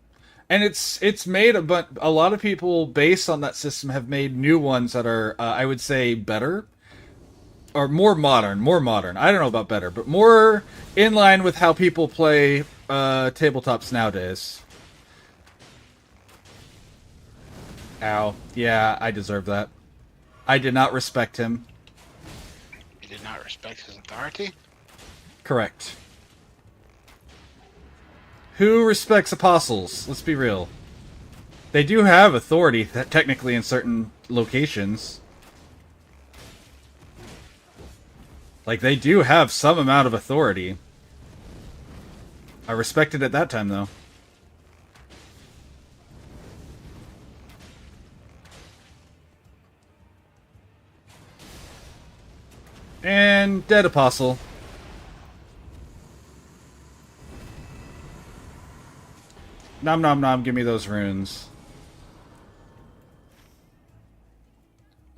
And it's made, but a lot of people based on that system have made new ones that are, I would say, better. Or more modern. I don't know about better, but more in line with how people play tabletops nowadays. Ow. Yeah, I deserve that. I did not respect him. You did not respect his authority? Correct. Who respects apostles? Let's be real. They do have authority, technically, in certain locations. Like, they do have some amount of authority. I respect it at that time, though. And dead apostle. Nom nom nom, give me those runes.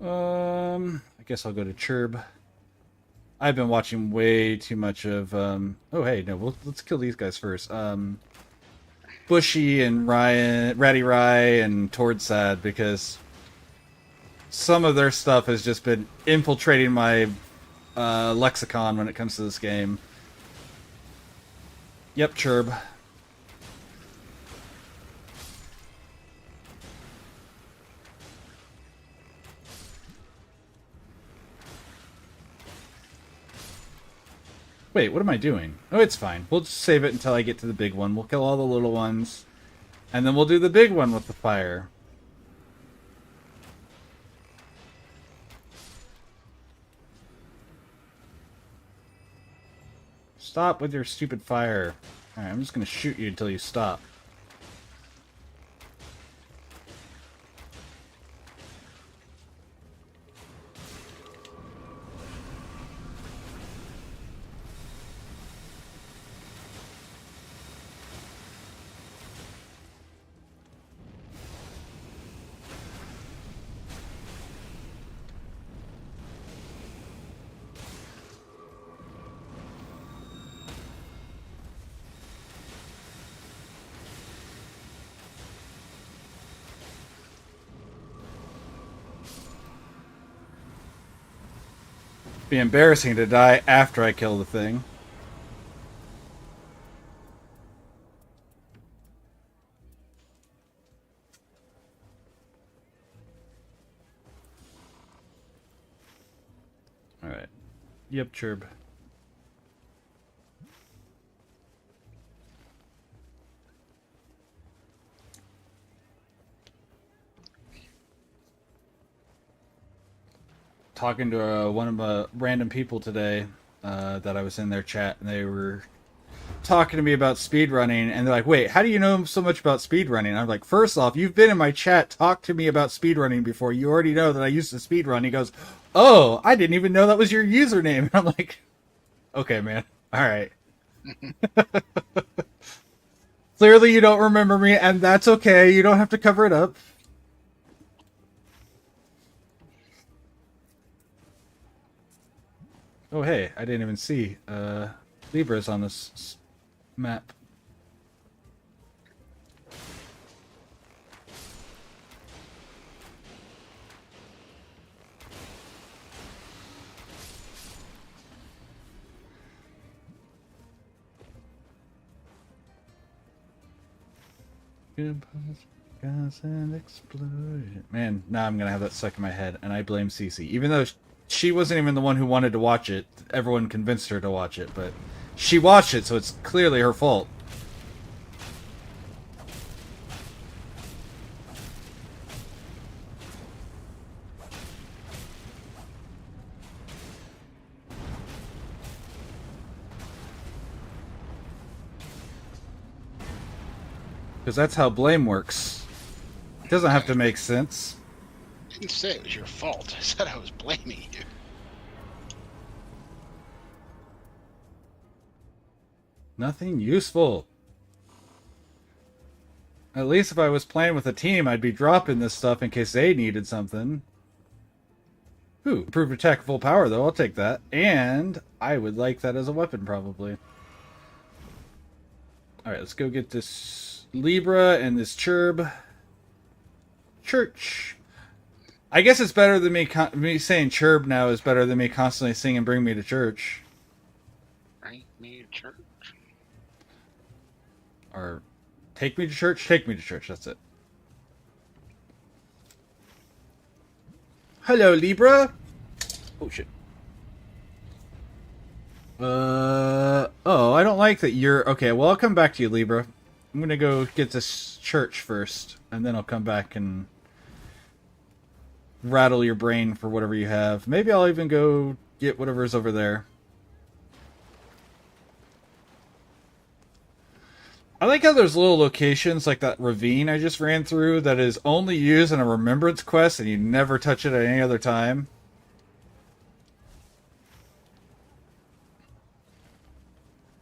I guess I'll go to Churb. I've been watching way too much of, oh hey, no, let's kill these guys first. Bushy and Ryan, Ratty Rye and Tordsad, because some of their stuff has just been infiltrating my lexicon when it comes to this game. Yep, Churb. Wait, what am I doing? Oh, it's fine. We'll just save it until I get to the big one. We'll kill all the little ones. And then we'll do the big one with the fire. Stop with your stupid fire. Alright, I'm just gonna shoot you until you stop. Be embarrassing to die after I kill the thing. Alright. Yep, chirp. Talking to one of the random people today that I was in their chat, and they were talking to me about speedrunning, and they're like, wait, how do you know so much about speedrunning? I'm like, first off, you've been in my chat, talked to me about speedrunning before. You already know that I used to speedrun. He goes, oh, I didn't even know that was your username. And I'm like, okay, man. All right. Clearly you don't remember me, and that's okay. You don't have to cover it up. Oh, hey, I didn't even see Libra's on this map. Gas and explosion. Man, now I'm gonna have that stuck in my head, and I blame Cece. Even though she wasn't even the one who wanted to watch it, everyone convinced her to watch it, but she watched it, so it's clearly her fault. Because that's how blame works. It doesn't have to make sense. I didn't say it was your fault. I said I was blaming you. Nothing useful. At least if I was playing with a team, I'd be dropping this stuff in case they needed something. Ooh, improved attack full power, though. I'll take that. And I would like that as a weapon, probably. Alright, let's go get this Libra and this Churb. Church. I guess it's better than me saying Churb now is better than me constantly singing Bring Me to Church. Bring me to church. Or take me to church, take me to church. That's it. Hello, Libra. Oh, shit. Oh, I don't like that you're... Okay, well, I'll come back to you, Libra. I'm gonna go get this church first, and then I'll come back and rattle your brain for whatever you have. Maybe I'll even go get whatever's over there. I like how there's little locations like that ravine I just ran through that is only used in a remembrance quest and you never touch it at any other time.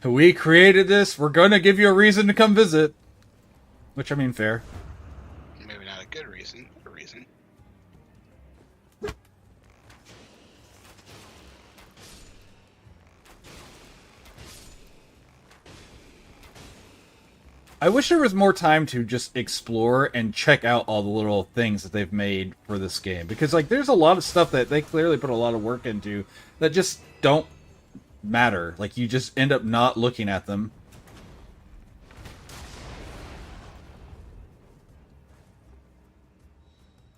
We created this. We're going to give you a reason to come visit. Which, I mean, fair. Maybe not a good reason, but a reason. I wish there was more time to just explore and check out all the little things that they've made for this game. Because, like, there's a lot of stuff that they clearly put a lot of work into that just don't matter. Like, you just end up not looking at them.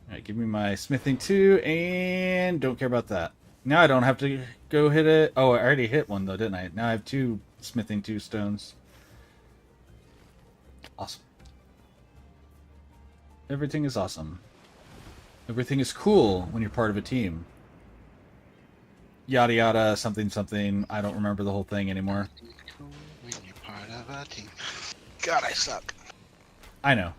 Alright, give me my smithing 2, and don't care about that. Now I don't have to go hit it. Oh, I already hit one, though, didn't I? Now I have 2 smithing 2 stones. Awesome. Everything is awesome. Everything is cool when you're part of a team. Yada yada, something something. I don't remember the whole thing anymore. Cool when you're part of a team. God, I suck. I know.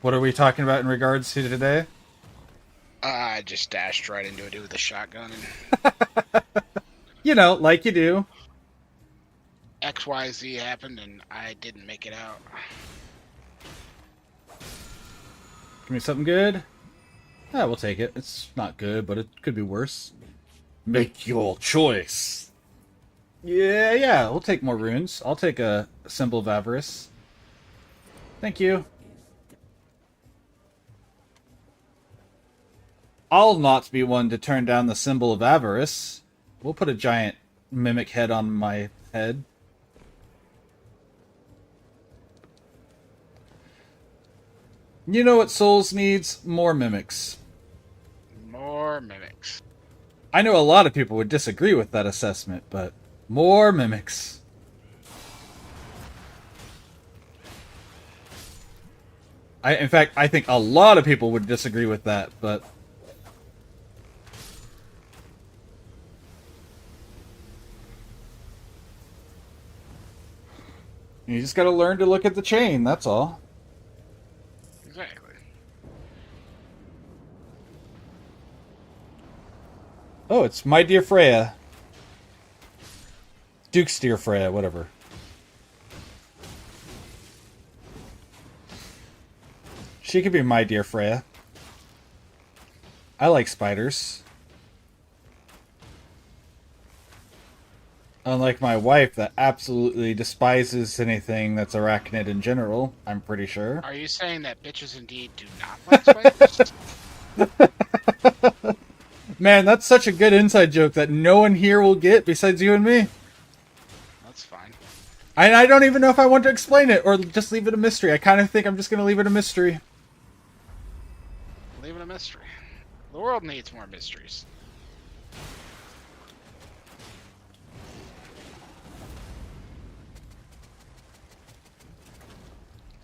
What are we talking about in regards to today? I just dashed right into a dude with a shotgun and You know, like you do. XYZ happened and I didn't make it out. Give me something good. Yeah, we'll take it. It's not good, but it could be worse. Make your choice. Yeah, we'll take more runes. I'll take a symbol of avarice. Thank you. I'll not be one to turn down the symbol of avarice. We'll put a giant mimic head on my head. You know what Souls needs? More mimics. More mimics. I know a lot of people would disagree with that assessment, but more mimics. In fact, I think a lot of people would disagree with that, but... You just gotta learn to look at the chain, that's all. Exactly. Oh, it's my dear Freya. Duke's dear Freya, whatever. She could be my dear Freya. I like spiders. Unlike my wife that absolutely despises anything that's arachnid in general, I'm pretty sure. Are you saying that bitches indeed do not like spiders? Man, that's such a good inside joke that no one here will get besides you and me. That's fine. I don't even know if I want to explain it or just leave it a mystery. I kind of think I'm just going to leave it a mystery. Leave it a mystery. The world needs more mysteries.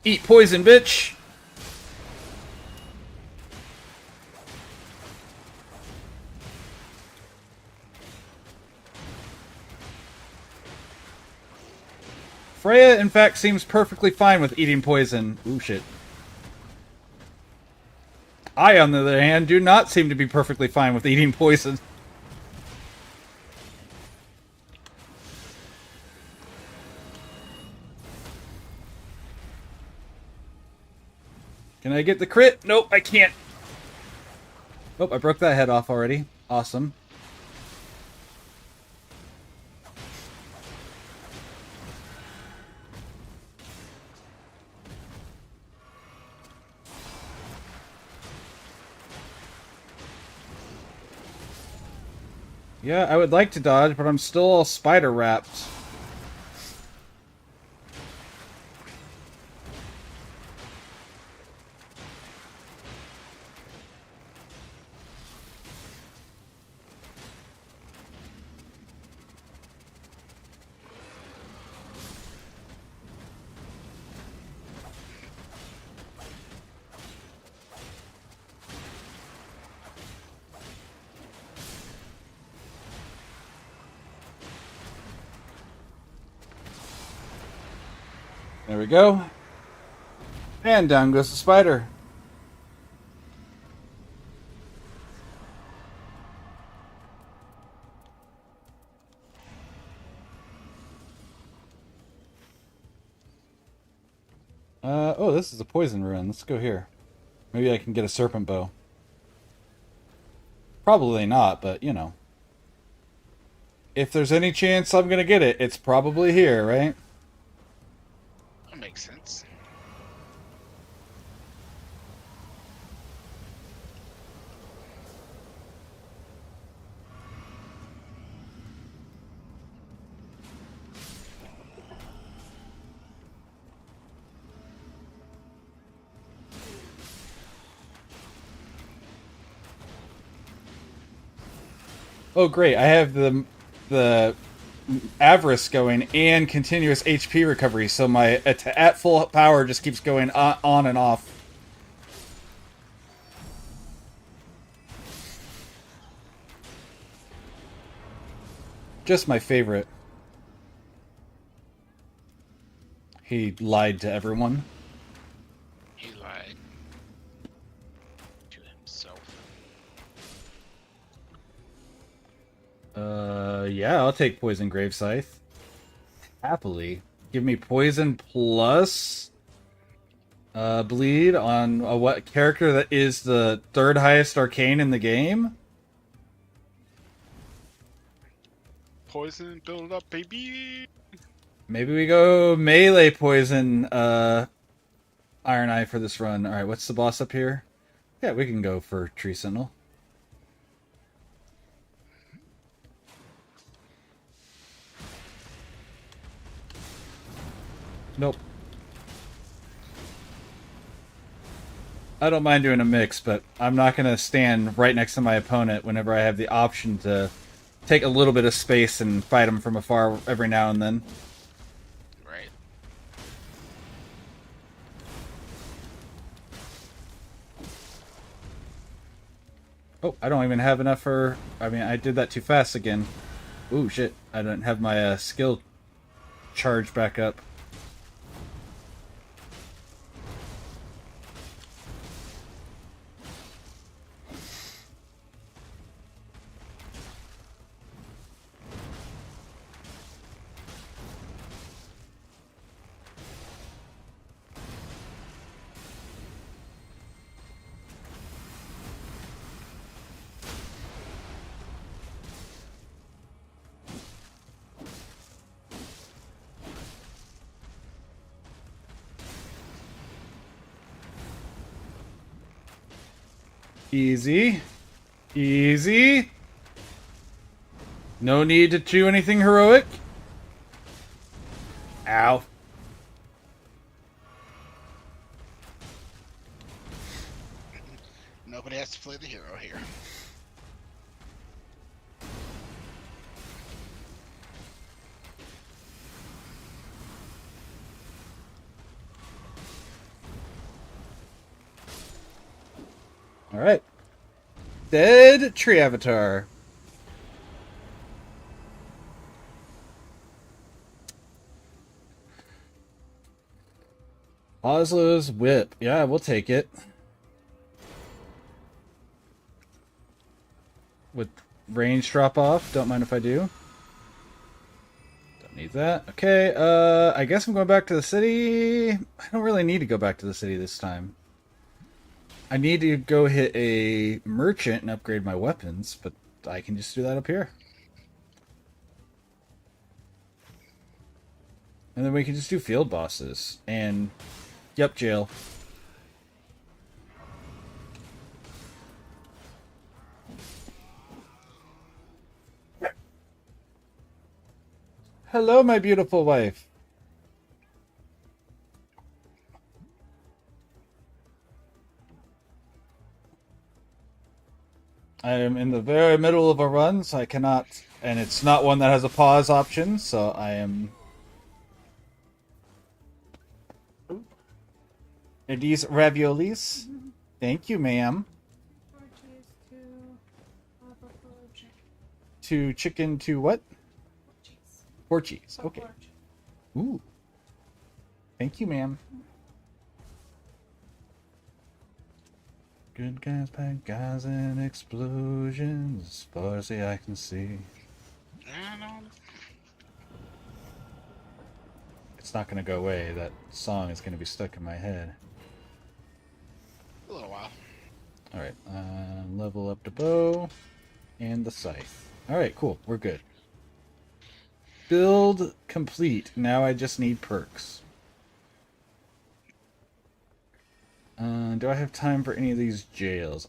Eat poison, bitch! Freya, in fact, seems perfectly fine with eating poison. Ooh, shit. I, on the other hand, do not seem to be perfectly fine with eating poison. Can I get the crit? Nope, I can't. Oh, I broke that head off already. Awesome. Yeah, I would like to dodge, but I'm still all spider wrapped. There we go. And down goes the spider. Oh, this is a poison rune. Let's go here. Maybe I can get a serpent bow. Probably not, but, you know. If there's any chance I'm gonna get it, it's probably here, right? That makes sense. Oh, great. I have the avarice going and continuous HP recovery, so my at full power just keeps going on and off. Just my favorite. He lied to everyone. He lied to himself. Yeah, I'll take Poison Grave Scythe. Happily. Give me poison plus bleed on a what character that is the third highest arcane in the game? Poison, build up, baby. Maybe we go melee poison Iron Eye for this run. Alright, what's the boss up here? Yeah, we can go for Tree Sentinel. Nope. I don't mind doing a mix, but I'm not going to stand right next to my opponent whenever I have the option to take a little bit of space and fight him from afar every now and then. Right. Oh, I don't even have enough for... I mean, I did that too fast again. Ooh, shit. I don't have my skill charge back up. Easy. Easy. No need to do anything heroic. Ow. Nobody has to play the hero here. Alright. Dead tree avatar. Oslo's whip. Yeah, we'll take it. With range drop off. Don't mind if I do. Don't need that. Okay, I guess I'm going back to the city. I don't really need to go back to the city this time. I need to go hit a merchant and upgrade my weapons, but I can just do that up here. And then we can just do field bosses. And, yep, jail. Hello, my beautiful wife. I am in the very middle of a run, so I cannot... And it's not one that has a pause option, so I am... Are these raviolis? Thank you, ma'am. To chicken to what? Four cheese. Okay. Ooh. Thank you, ma'am. Good guys, bad guys, and explosions. As far as the eye can see. It's not going to go away. That song is going to be stuck in my head. A little while. Alright, level up the bow and the scythe. Alright, cool. We're good. Build complete. Now I just need perks. Do I have time for any of these jails?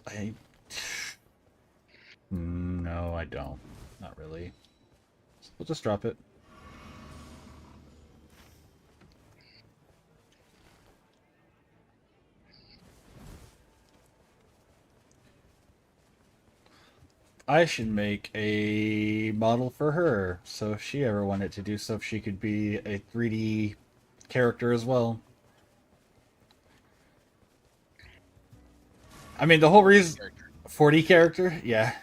No, I don't. Not really. We'll just drop it. I should make a model for her, so if she ever wanted to do stuff, she could be a 3D character as well. I mean, the whole reason... 40 character? Yeah.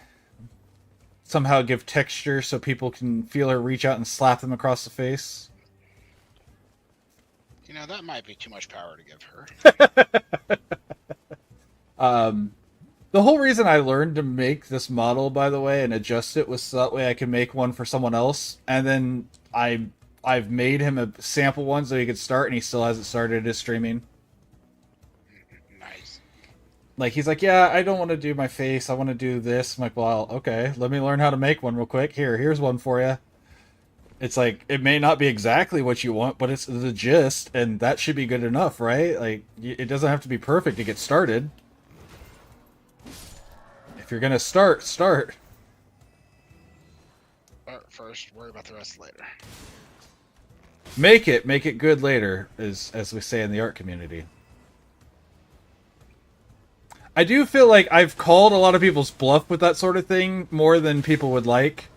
Somehow give texture so people can feel her reach out and slap them across the face. You know, that might be too much power to give her. The whole reason I learned to make this model, by the way, and adjust it was so that way I can make one for someone else. And then I've made him a sample one so he could start, and he still hasn't started his streaming. Nice. Like, he's like, yeah, I don't want to do my face. I want to do this. I'm like, well, okay, let me learn how to make one real quick. Here's one for you. It's like, it may not be exactly what you want, but it's the gist, and that should be good enough, right? Like, it doesn't have to be perfect to get started. If you're gonna start. Start first, worry about the rest later. Make it good later, as we say in the art community. I do feel like I've called a lot of people's bluff with that sort of thing more than people would like.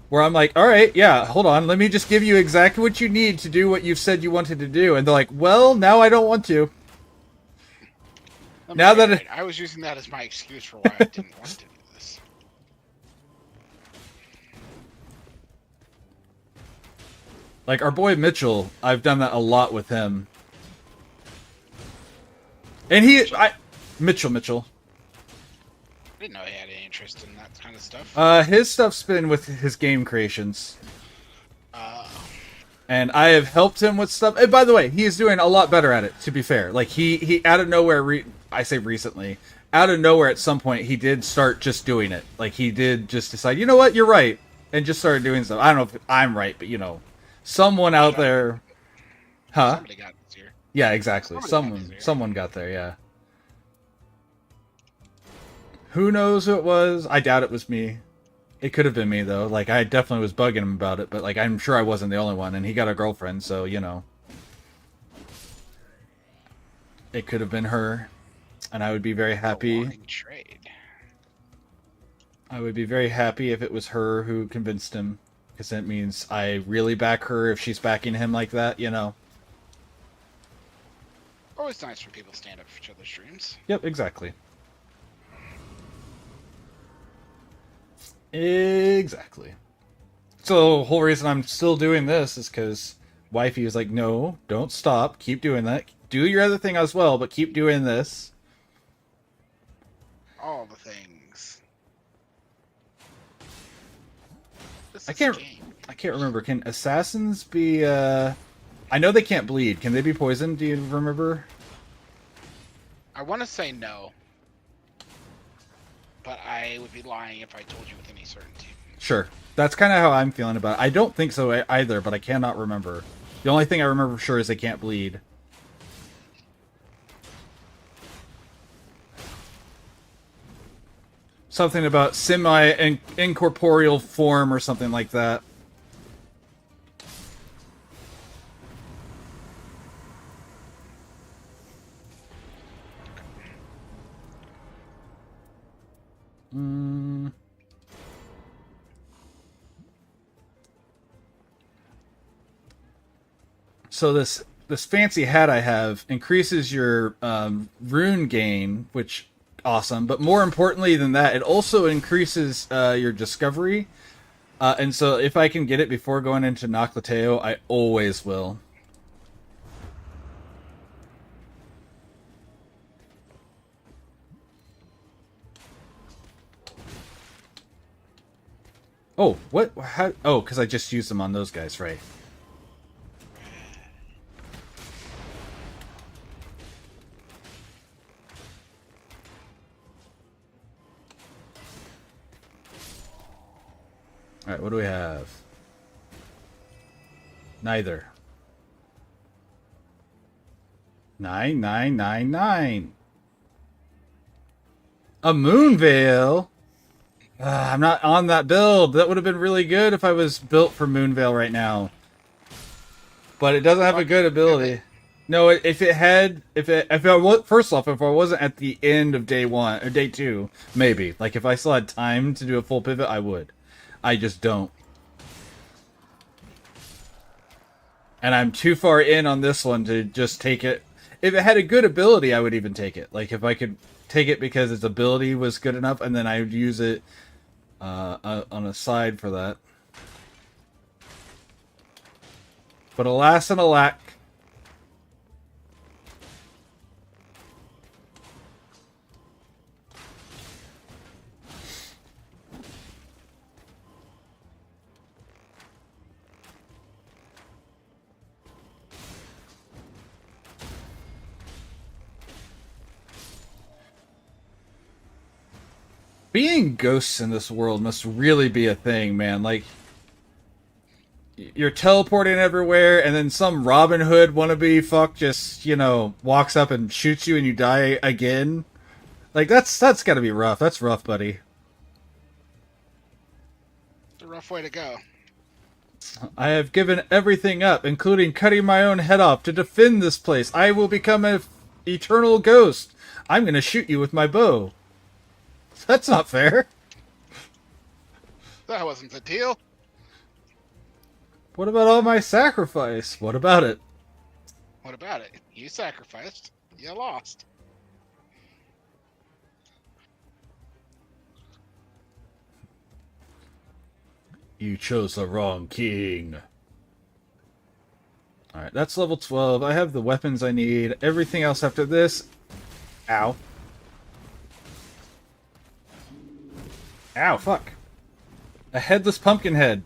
Where I'm like, all right, yeah, hold on, let me just give you exactly what you need to do what you've said you wanted to do, and they're like, well, now I don't want to. Now that I was using that as my excuse for why I didn't want to do this. like our boy Mitchell, I've done that a lot with him, and Mitchell. I didn't know he had any interest in that kind of stuff. His stuff's been with his game creations. Uh, And I have helped him with stuff. And by the way, he is doing a lot better at it, to be fair. Like, he out of nowhere, I say recently, out of nowhere at some point, he did start just doing it. Like, he did just decide, you know what, you're right. And just started doing stuff. I don't know if I'm right, but, you know, someone out there... Huh? Somebody got this year. Yeah, exactly. Someone got there, yeah. Who knows who it was? I doubt it was me. It could have been me, though. Like, I definitely was bugging him about it, but, like, I'm sure I wasn't the only one, and he got a girlfriend, so, you know. It could have been her, and I would be very happy. Trade. I would be very happy if it was her who convinced him, because that means I really back her if she's backing him like that, you know. Always nice when people stand up for each other's dreams. Yep, exactly. Exactly. So the whole reason I'm still doing this is because wifey was like, no, don't stop. Keep doing that. Do your other thing as well, but keep doing this. All the things. This I is can't a game. I can't remember. Can assassins be I know they can't bleed. Can they be poisoned? Do you remember? I want to say no. But I would be lying if I told you with any certainty. Sure. That's kind of how I'm feeling about it. I don't think so either, but I cannot remember. The only thing I remember for sure is they can't bleed. Something about semi-incorporeal form or something like that. So this fancy hat I have increases your rune gain, which awesome. But more importantly than that, it also increases your discovery. And so if I can get it before going into Noclateo, I always will. Oh, what? How? Oh, because I just used them on those guys, right? All right, what do we have? Neither. 9999. A Moonveil? I'm not on that build. That would have been really good if I was built for Moonveil right now. But it doesn't have a good ability. No, if I was, first off, if I wasn't at the end of day 1 or day 2, maybe. Like if I still had time to do a full pivot, I would. I just don't. And I'm too far in on this one to just take it. If it had a good ability, I would even take it. Like if I could take it because its ability was good enough, and then I would use it on a side for that. But alas and alack. Being ghosts in this world must really be a thing, man. Like, you're teleporting everywhere, and then some Robin Hood wannabe fuck just, you know, walks up and shoots you and you die again. Like, that's gotta be rough. That's rough, buddy. It's a rough way to go. I have given everything up, including cutting my own head off to defend this place. I will become an eternal ghost. I'm going to shoot you with my bow. That's not fair. That wasn't the deal. What about all my sacrifice? What about it? What about it? You sacrificed. You lost. You chose the wrong king. Alright, that's level 12. I have the weapons I need. Everything else after this... Ow. Ow, fuck. A headless pumpkin head.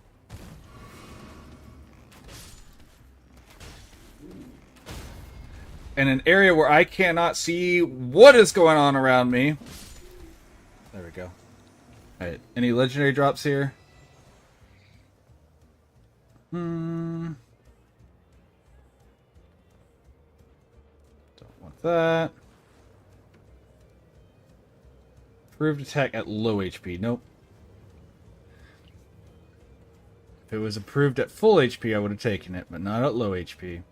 In an area where I cannot see what is going on around me. There we go. Alright, any legendary drops here? Don't want that. Improved attack at low HP. Nope. If it was improved at full HP, I would have taken it, but not at low HP.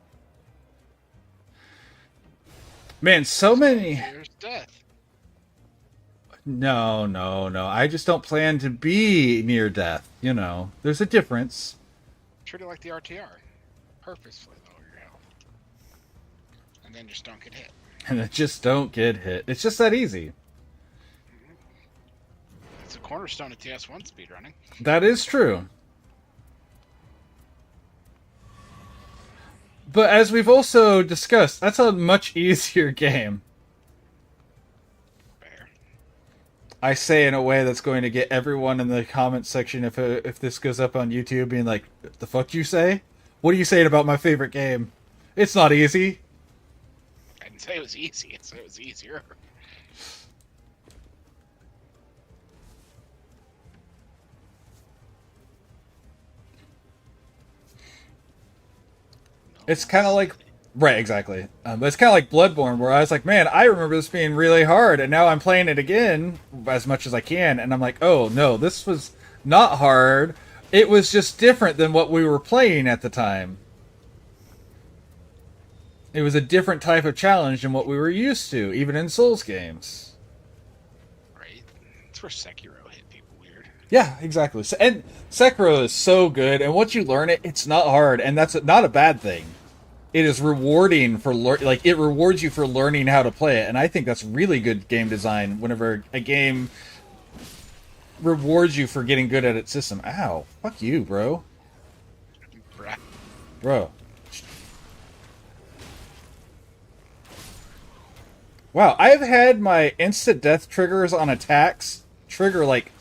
Man, so many... Here's death. No. I just don't plan to be near death. You know, there's a difference. Treat it like the RTR. Purposefully lower your health. And then just don't get hit. And it just don't get hit. It's just that easy. It's a cornerstone of TS1 speedrunning. That is true. But as we've also discussed, that's a much easier game. Fair. I say in a way that's going to get everyone in the comment section if this goes up on YouTube being like, the fuck you say? What are you saying about my favorite game? It's not easy. I didn't say it was easy. I said it was easier. It's kind of like... Right, exactly. But it's kind of like Bloodborne, where I was like, man, I remember this being really hard, and now I'm playing it again as much as I can, and I'm like, oh, no, this was not hard. It was just different than what we were playing at the time. It was a different type of challenge than what we were used to, even in Souls games. Right? It's where Sekiro hit people weird. Yeah, exactly. And Sekiro is so good, and once you learn it, it's not hard, and that's not a bad thing. It is rewarding for it rewards you for learning how to play it, and I think that's really good game design. Whenever a game rewards you for getting good at its system. Ow! Fuck you, bro. Bro. Wow, I have had my instant death triggers on attacks trigger like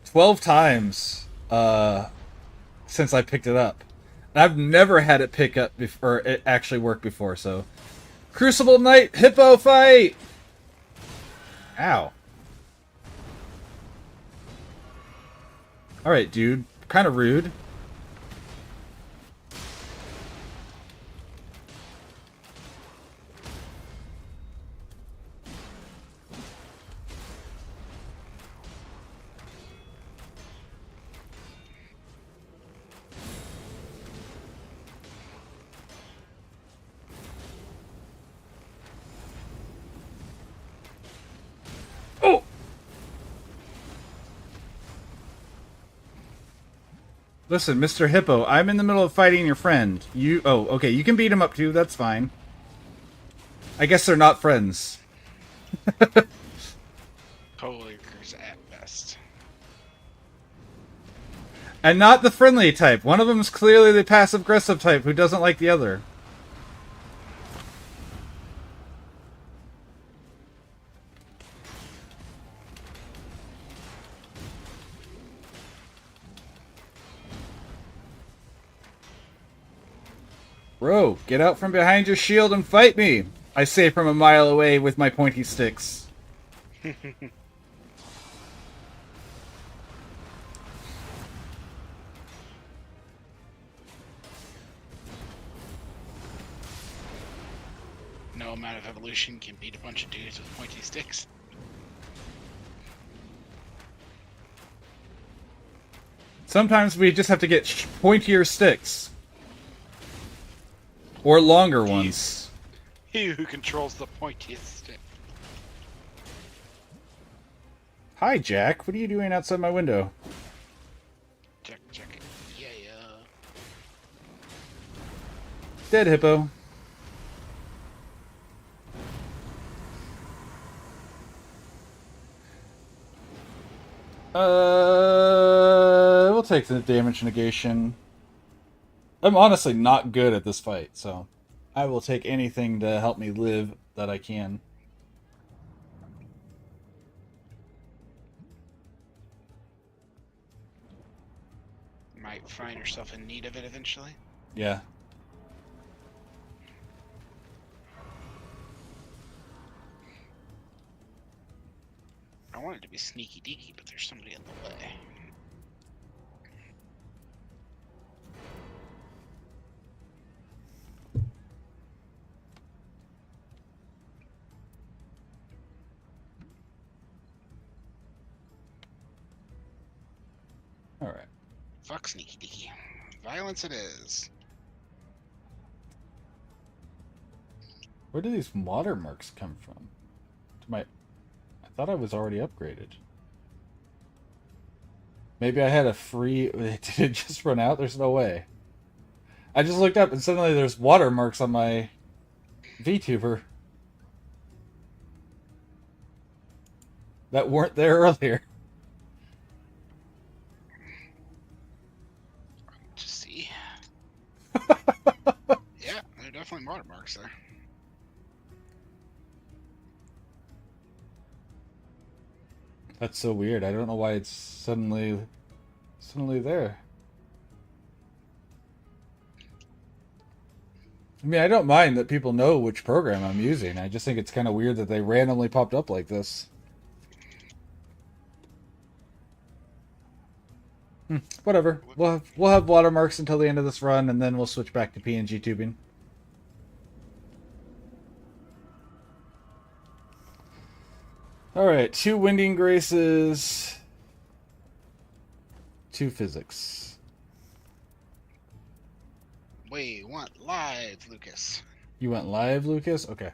12 times since I picked it up. I've never had it pick up before it actually work before, so. Crucible Knight Hippo fight! Ow. Alright, dude. Kind of rude. Listen, Mr. Hippo, I'm in the middle of fighting your friend. Oh, okay, you can beat him up too, that's fine. I guess they're not friends. Co-workers at best. And not the friendly type. One of them is clearly the passive-aggressive type who doesn't like the other. Bro, get out from behind your shield and fight me! I say from a mile away with my pointy sticks. No amount of evolution can beat a bunch of dudes with pointy sticks. Sometimes we just have to get pointier sticks. Or longer ones. He who controls the pointiest stick. Hi, Jack. What are you doing outside my window? Check it. Yeah. Dead hippo. We'll take the damage negation. I'm honestly not good at this fight, so I will take anything to help me live that I can. Might find yourself in need of it eventually. Yeah. I wanted to be sneaky deaky, but there's somebody in the way. Alright. Fuck sneaky deaky. Violence it is. Where do these watermarks come from? I thought I was already upgraded. Maybe I had a free... Did it just run out? There's no way. I just looked up and suddenly there's watermarks on my VTuber that weren't there earlier. To see. Yeah, there are definitely watermarks there. That's so weird. I don't know why it's suddenly there. I mean, I don't mind that people know which program I'm using. I just think it's kind of weird that they randomly popped up like this. Whatever. We'll have watermarks until the end of this run, and then we'll switch back to PNG tubing. Alright, 2 Winding Graces, 2 Physics. We want live, Lucas. You went live, Lucas? Okay.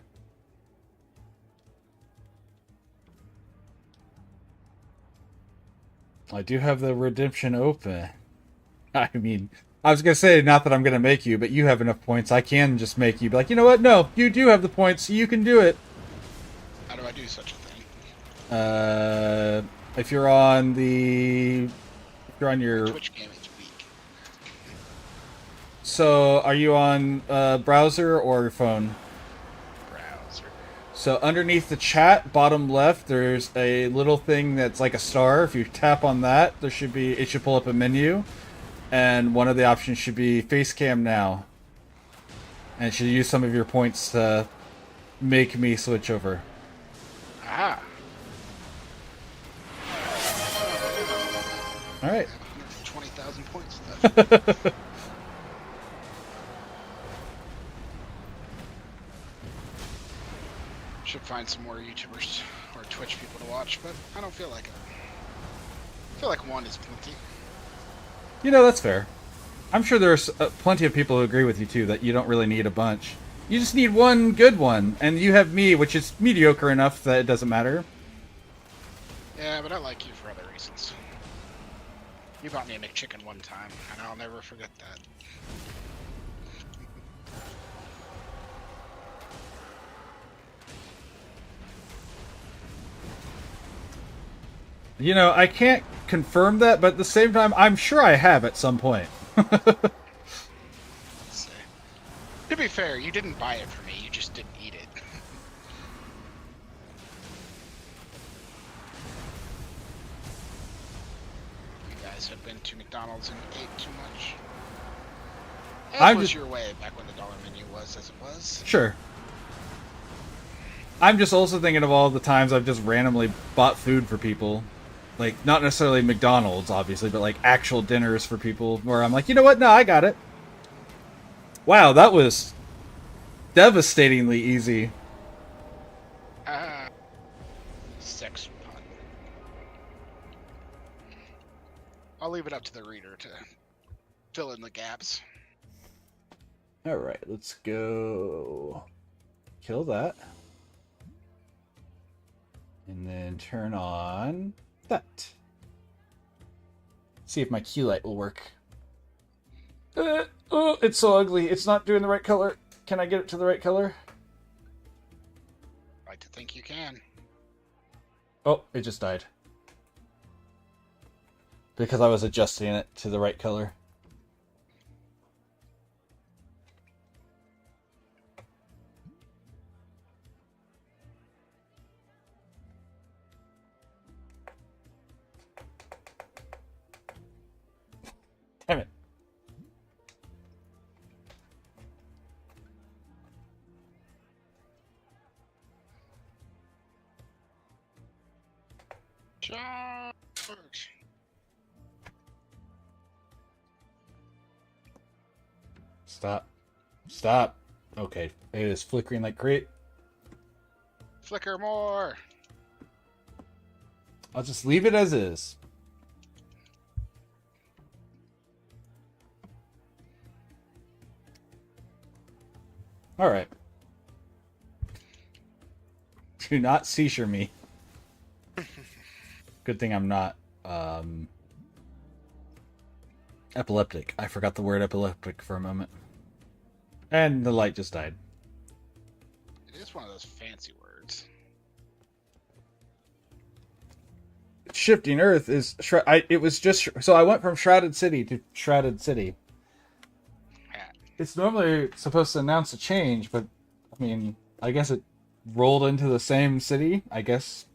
I do have the redemption open. I mean, I was going to say, not that I'm going to make you, but you have enough points. I can just make you be like, you know what? No, you do have the points, so you can do it. How do I do such a thing? If you're on the... If you're on your... Twitch game is weak. So, are you on browser or your phone? Browser. So underneath the chat, bottom left, there's a little thing that's like a star. If you tap on that, it should pull up a menu. And one of the options should be face cam now. And it should use some of your points to make me switch over. Aha. Alright. 120,000 points left. Should find some more YouTubers or Twitch people to watch, but I don't feel like it. I feel like one is plenty. You know, that's fair. I'm sure there's plenty of people who agree with you, too, that you don't really need a bunch. You just need one good one, and you have me, which is mediocre enough that it doesn't matter. Yeah, but I like you for other reasons. You bought me a McChicken one time, and I'll never forget that. You know, I can't confirm that, but at the same time, I'm sure I have at some point. Let's see. To be fair, you didn't buy it for me, you just didn't eat it. You guys have been to McDonald's and ate too much. That was your way back when the dollar menu was as it was. Sure. I'm just also thinking of all the times I've just randomly bought food for people. Like, not necessarily McDonald's, obviously, but like actual dinners for people where I'm like, you know what? No, I got it. Wow, that was devastatingly easy. Sex pun. I'll leave it up to the reader to fill in the gaps. Alright, let's go kill that. And then turn on that. See if my key light will work. Oh, it's so ugly. It's not doing the right color. Can I get it to the right color? I like to think you can. Oh, it just died. Because I was adjusting it to the right color. Damn it. Charge. Stop. Stop. Okay, it is flickering like great. Flicker more. I'll just leave it as is. Alright. Do not seizure me. Good thing I'm not epileptic. I forgot the word epileptic for a moment. And the light just died. It is one of those fancy words. Shifting Earth is... it was just... So I went from Shrouded City to Shrouded City. It's normally supposed to announce a change, but... I mean, I guess it rolled into the same city, I guess.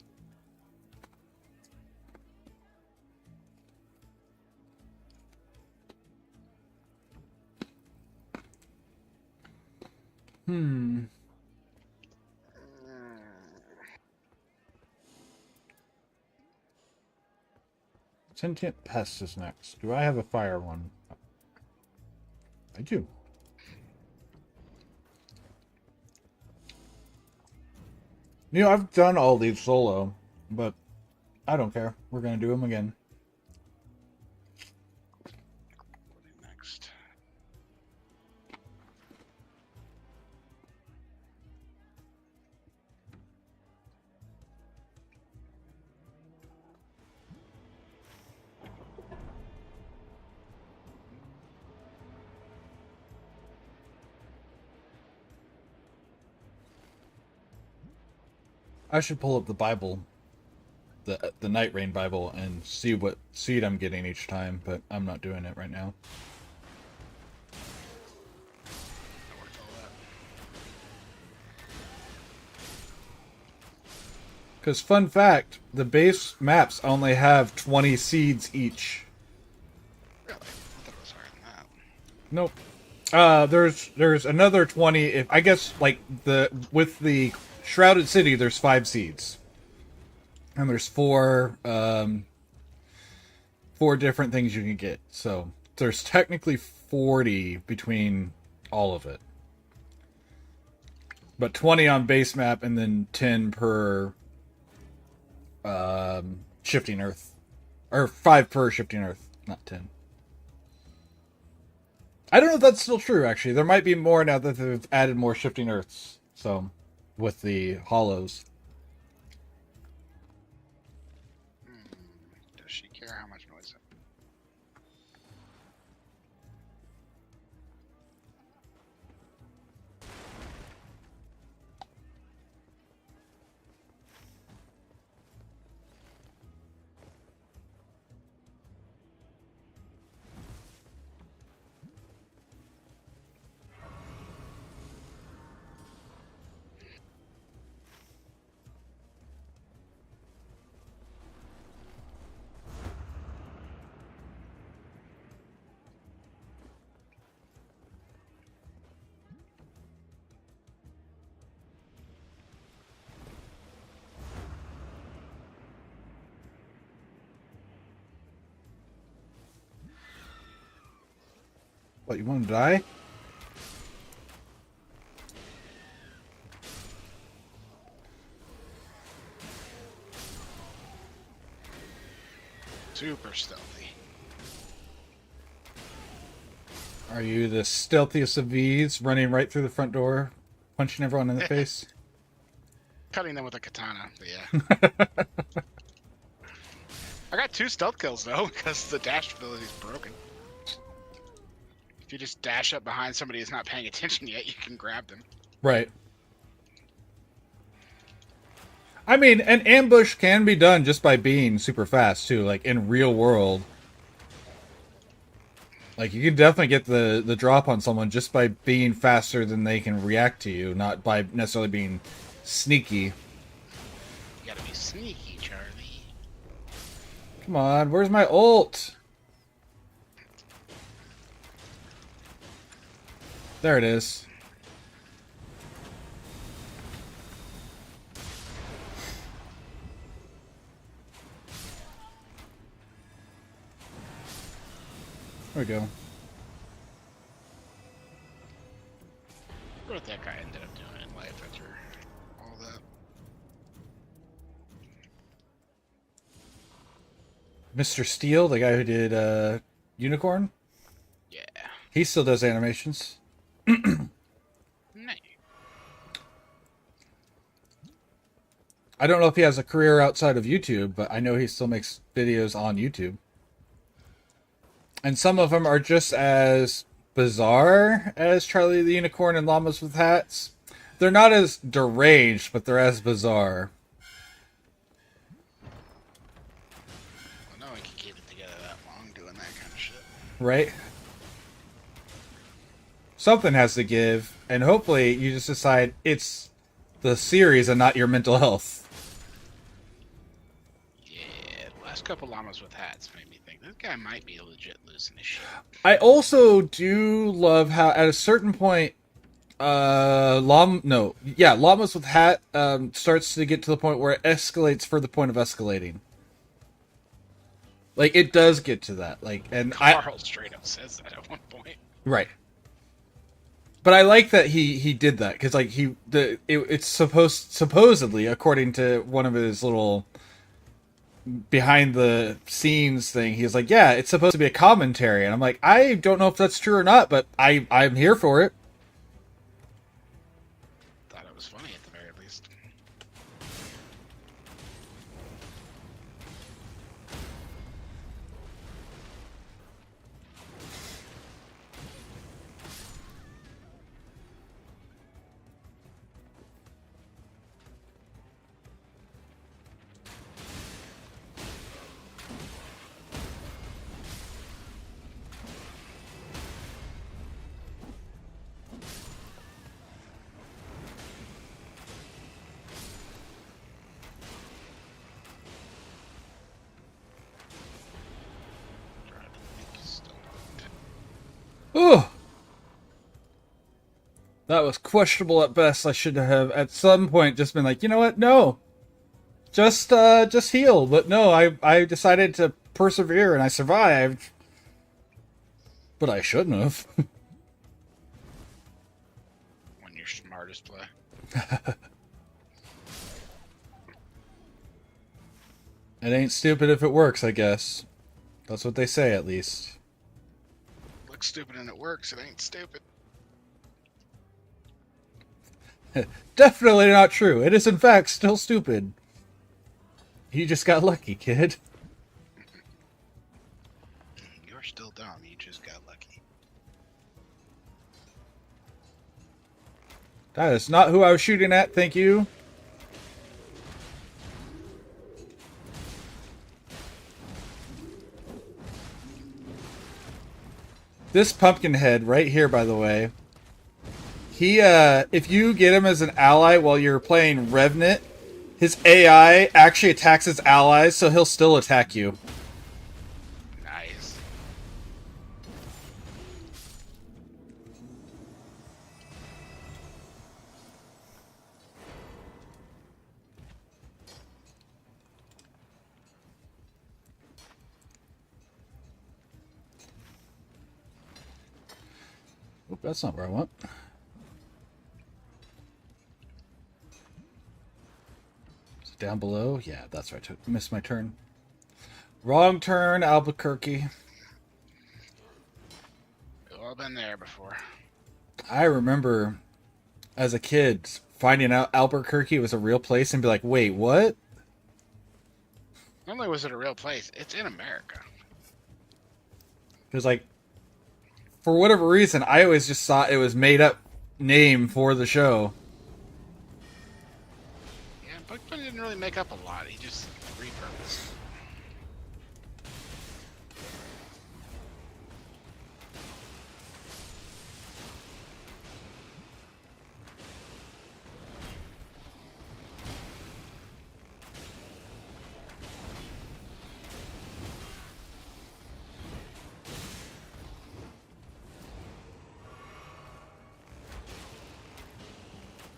Sentient Pest is next. Do I have a fire one? I do. You know, I've done all these solo, but I don't care. We're going to do them again. Next. I should pull up the Bible, the Nightreign Bible, and see what seed I'm getting each time, but I'm not doing it right now. Because, fun fact, the base maps only have 20 seeds each. Really? I thought it was higher than Nope. that. There's another 20. If I guess like with the Shrouded City, there's 5 seeds, and there's 4 different things you can get. So there's technically 40 between all of it, but 20 on base map, and then 10 per shifting Earth, or 5 per shifting Earth, not 10. I don't know if that's still true, actually. There might be more now that they've added more shifting Earths. So, with the hollows. Does she care how much noise? What, you want to die? Super stealthy. Are you the stealthiest of these, running right through the front door, punching everyone in the face? Cutting them with a katana, but yeah. I got 2 stealth kills though, because the dash ability is broken. If you just dash up behind somebody who's not paying attention yet, you can grab them. Right. I mean, an ambush can be done just by being super fast, too, like in real world. Like, you can definitely get the drop on someone just by being faster than they can react to you, not by necessarily being sneaky. You gotta be sneaky, Charlie. Come on, where's my ult? There it is. There we go. What that guy ended up doing in life after all that? Mr. Steel, the guy who did Unicorn, Yeah. he still does animations. Nice. I don't know if he has a career outside of YouTube, but I know he still makes videos on YouTube. And some of them are just as bizarre as Charlie the Unicorn and Llamas with Hats. They're not as deranged, but they're as bizarre. Well, no one can keep it together that long doing that kind of shit. Right? Something has to give, and hopefully you just decide it's the series and not your mental health. Yeah, the last couple llamas with hats made me think this guy might be legit losing his shit. I also do love how at a certain point Llamas with Hat starts to get to the point where it escalates for the point of escalating. Like it does get to that. Like and Carl straight up says that at one point. Right. But I like that he did that because like it's supposedly according to one of his little behind the scenes thing, he's like, yeah, it's supposed to be a commentary, and I'm like, I don't know if that's true or not, but I'm here for it. Thought it was funny at the very least. Ooh. That was questionable at best. I should have at some point just been like, you know what? No. Just heal. But no, I decided to persevere and I survived. But I shouldn't have. When you're smartest play. It ain't stupid if it works, I guess. That's what they say, at least. Looks stupid and it works, it ain't stupid. Definitely not true. It is, in fact, still stupid. You just got lucky, kid. You're still dumb, you just got lucky. That is not who I was shooting at, thank you. This Pumpkinhead right here, by the way, he, if you get him as an ally while you're playing Revenant, his AI actually attacks his allies, so he'll still attack you. Nice. Oop, that's not where I want. Is it down below? Yeah, that's right. I missed my turn. Wrong turn, Albuquerque. Well, All been there before. I remember as a kid finding out Albuquerque was a real place and be like, wait, what? Not only was it a real place, it's in America. Because, like, for whatever reason, I always just thought it was made up name for the show. Yeah, Bookman didn't really make up a lot. He just repurposed.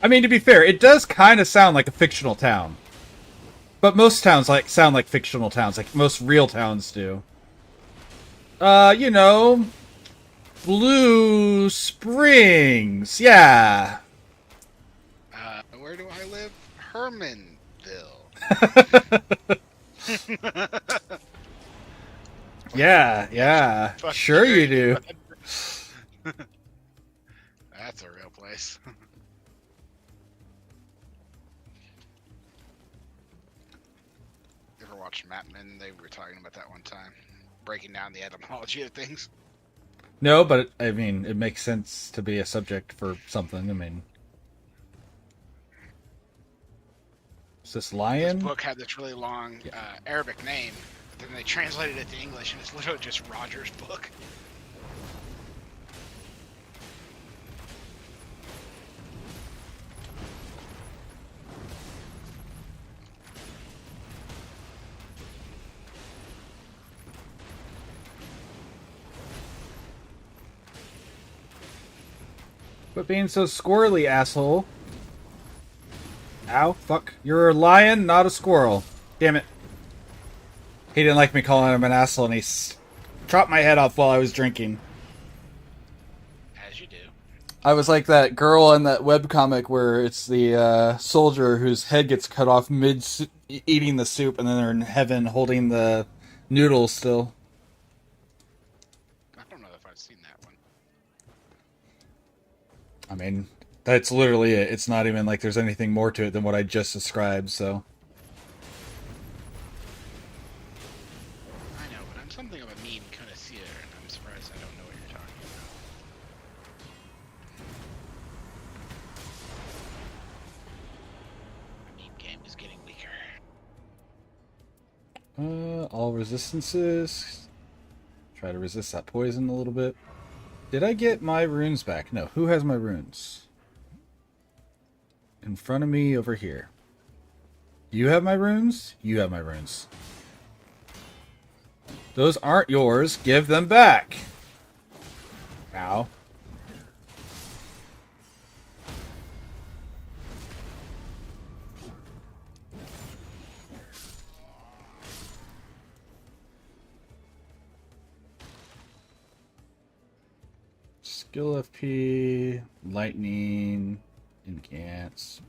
I mean, to be fair, it does kind of sound like a fictional town. But most towns sound like fictional towns, like most real towns do. You know, Blue Springs, yeah. Where do I live? Hermanville. Yeah, Fuck sure you you. do. That's a real place. You ever watched Mapman? They were talking about that one time, breaking down the etymology of things. No, but I mean, it makes sense to be a subject for something. I mean, is this This lion? book had this really long Arabic name, but then they translated it to English, and it's literally just Roger's book. Quit being so squirrely, asshole. Ow, fuck. You're a lion, not a squirrel. Damn it. He didn't like me calling him an asshole, and he chopped my head off while I was drinking. As you do. I was like that girl in that webcomic where it's the soldier whose head gets cut off mid-eating the soup, and then they're in heaven holding the noodles still. I don't know if I've seen that one. I mean, that's literally it. It's not even like there's anything more to it than what I just described, so... I know, but I'm something of a meme connoisseur, and I'm surprised I don't know what you're talking about. The meme game is getting weaker. All resistances. Try to resist that poison a little bit. Did I get my runes back? No. Who has my runes? In front of me over here. You have my runes? You have my runes. Those aren't yours. Give them back. Ow. Skill FP, lightning, incants.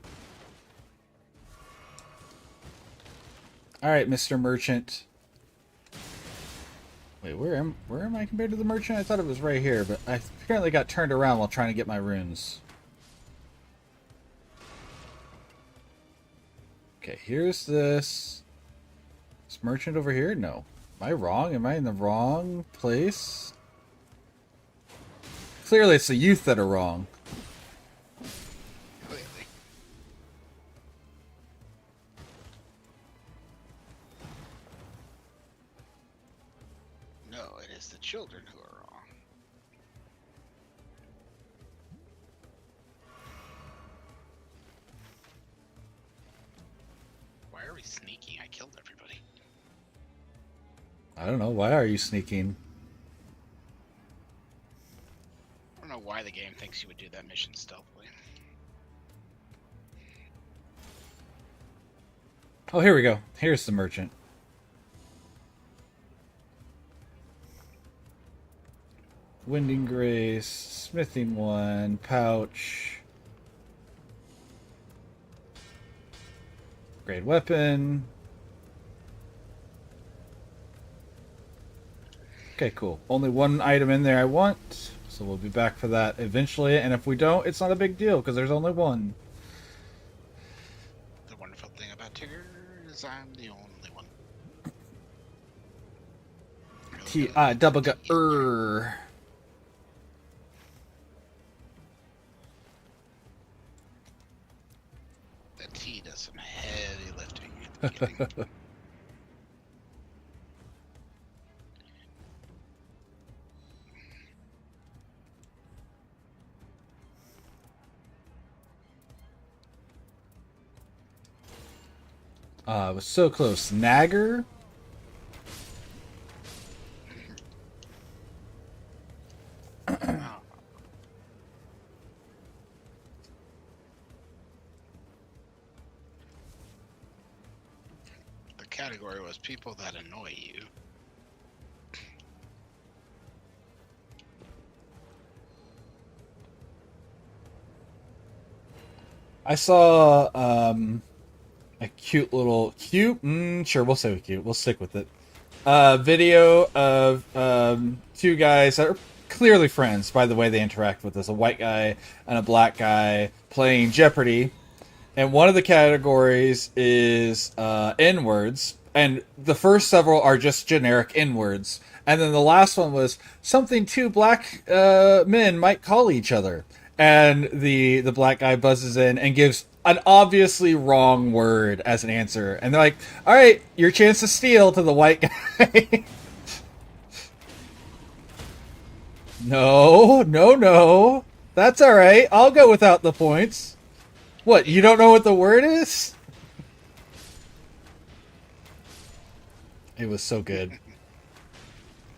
Alright, Mr. Merchant. Wait, where am I compared to the merchant? I thought it was right here, but I apparently got turned around while trying to get my runes. Okay, here's this. Is merchant over here? No. Am I wrong? Am I in the wrong place? Clearly it's the youth that are wrong. Clearly. No, it is the children who are wrong. Why are we sneaking? I killed everybody. I don't know. Why are you sneaking? I don't know why the game thinks you would do that mission stealthily. Oh, here we go. Here's the merchant. Winding Grace, Smithing 1, Pouch. Great Weapon. Okay, cool. Only one item in there I want. So we'll be back for that eventually, and if we don't, it's not a big deal, because there's only one. The wonderful thing about Tigger is I'm the only one. Double got The T does some heavy lifting at the beginning. It was so close. Nagger? Wow. The category was people that annoy you. I saw a cute little sure, we'll say cute. We'll stick with it. Video of two guys that are clearly friends by the way they interact with us. A white guy and a black guy playing Jeopardy. And one of the categories is N-words. And the first several are just generic N-words. And then the last one was something two black men might call each other. And the black guy buzzes in and gives an obviously wrong word as an answer. And they're like, all right, your chance to steal to the white guy. No. That's all right. I'll go without the points. What, you don't know what the word is? It was so good.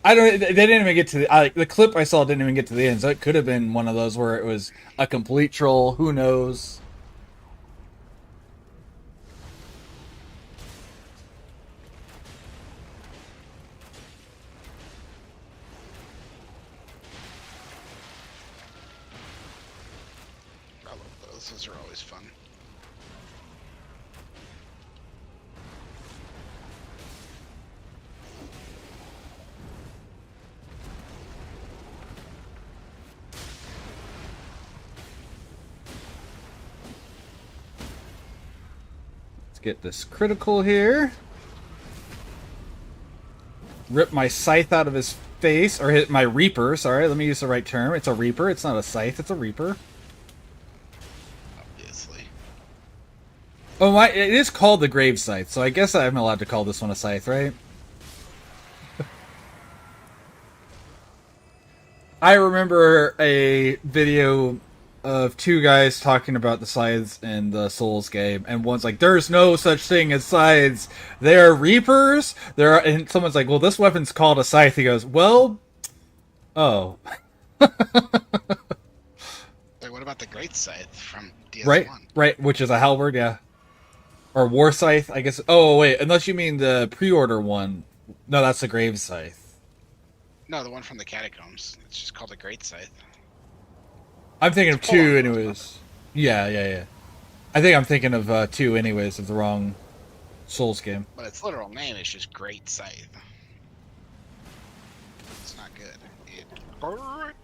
They didn't even get to the clip I saw didn't even get to the end, so it could have been one of those where it was a complete troll. Who knows? I love those. Those are always fun. Let's get this critical here. Rip my scythe out of his face, or hit my reaper. Sorry, let me use the right term. It's a reaper. It's not a scythe. It's a reaper. Obviously. Oh, it is called the grave scythe, so I guess I'm allowed to call this one a scythe, right? I remember a video of two guys talking about the scythes in the Souls game, and one's like, "There's no such thing as scythes. They're reapers." And someone's like, "Well, this weapon's called a scythe." He goes, "Well, oh." Like, what about the Great Scythe from DS1? Right, which is a halberd, yeah, or war scythe, I guess. Oh wait, unless you mean the pre-order one. No, that's the grave scythe. No, the one from the Catacombs. It's just called a Great Scythe. I'm thinking of two, anyways. Yeah. I think I'm thinking of two, anyways, of the wrong Souls game. But its literal name is just Great Scythe. It's not good. It hurt.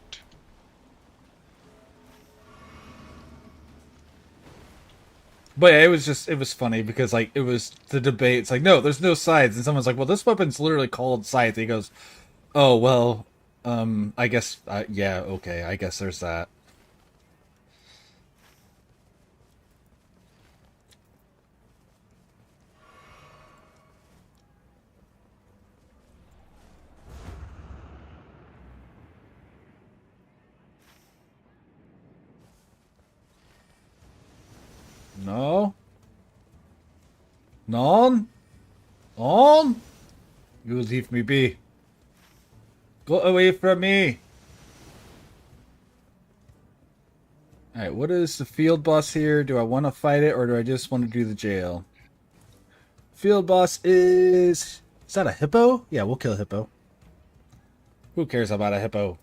But yeah, it was funny because like it was the debate. It's like, no, there's no sides, and someone's like, well, this weapon's literally called scythe. He goes, oh well, I guess, yeah, okay, I guess there's that. No. Non? On? You leave me be. Go away from me. Alright, what is the field boss here? Do I want to fight it, or do I just want to do the jail? Field boss is... Is that a hippo? Yeah, we'll kill a hippo. Who cares about a hippo?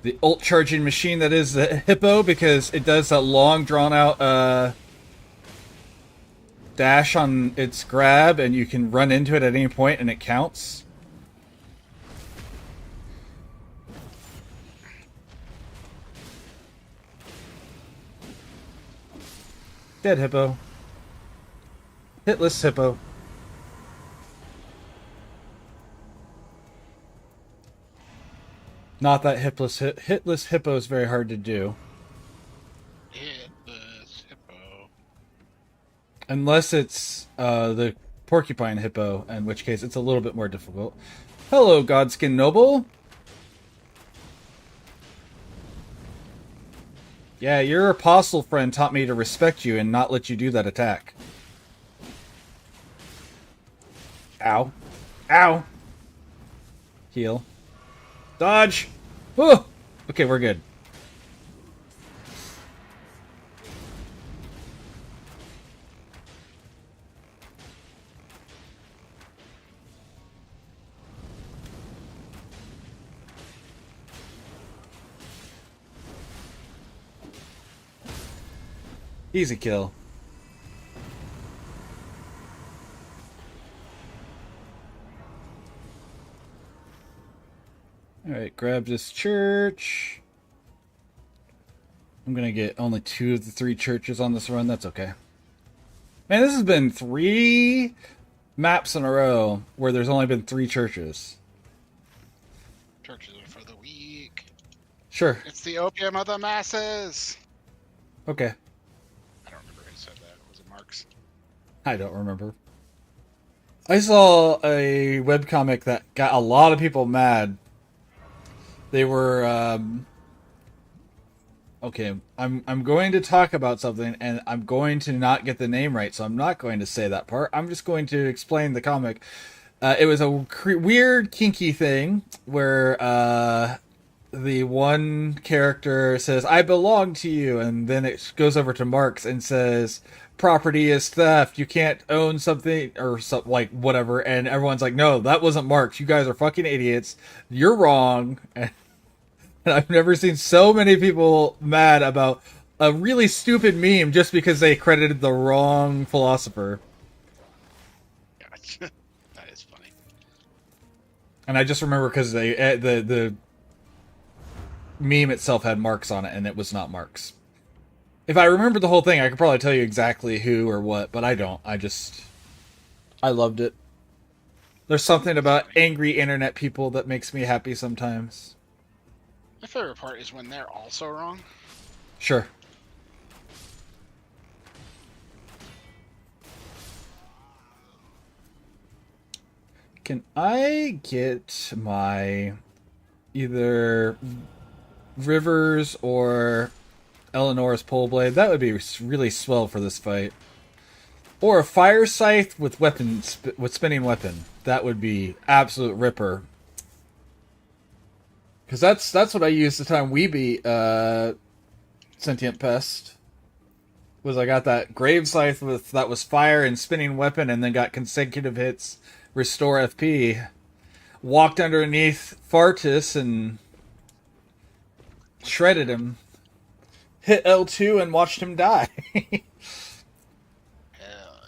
the ult charging machine that is the hippo, because it does that long drawn out dash on its grab, and you can run into it at any point and it counts. Dead hippo. Hitless hippo. Not that hitless hippo is very hard to do. Hitless hippo. Unless it's the porcupine hippo, in which case it's a little bit more difficult. Hello, Godskin Noble. Yeah, your apostle friend taught me to respect you and not let you do that attack. Ow. Ow. Heal. Dodge! Whew! Okay, we're good. Easy kill. Alright, grab this church. I'm gonna get only 2 of the 3 churches on this run. That's okay. Man, this has been 3 maps in a row where there's only been 3 churches. Churches are for the weak. Sure. It's the opium of the masses. Okay. I don't remember who said that. Was it Marx? I don't remember. I saw a webcomic that got a lot of people mad. They were, okay, I'm going to talk about something, and I'm going to not get the name right, so I'm not going to say that part. I'm just going to explain the comic. It was a weird, kinky thing where the one character says, "I belong to you," and then it goes over to Marx and says, "Property is theft. You can't own something," or something, like, whatever. And everyone's like, "No, that wasn't Marx. You guys are fucking idiots. You're wrong." And I've never seen so many people mad about a really stupid meme just because they credited the wrong philosopher. Gotcha. That is funny. And I just remember because the meme itself had Marx on it, and it was not Marx. If I remembered the whole thing, I could probably tell you exactly who or what, but I don't. I loved it. There's something about angry internet people that makes me happy sometimes. My favorite part is when they're also wrong. Sure. Can I get my either Rivers or Eleanor's pole blade? That would be really swell for this fight. Or a fire scythe with spinning weapon. That would be absolute ripper. Because that's what I used the time we beat Sentient Pest. Was I got that grave scythe that was fire and spinning weapon, and then got consecutive hits, restore FP. Walked underneath Fartus and shredded him. Hit L2 and watched him die. Hell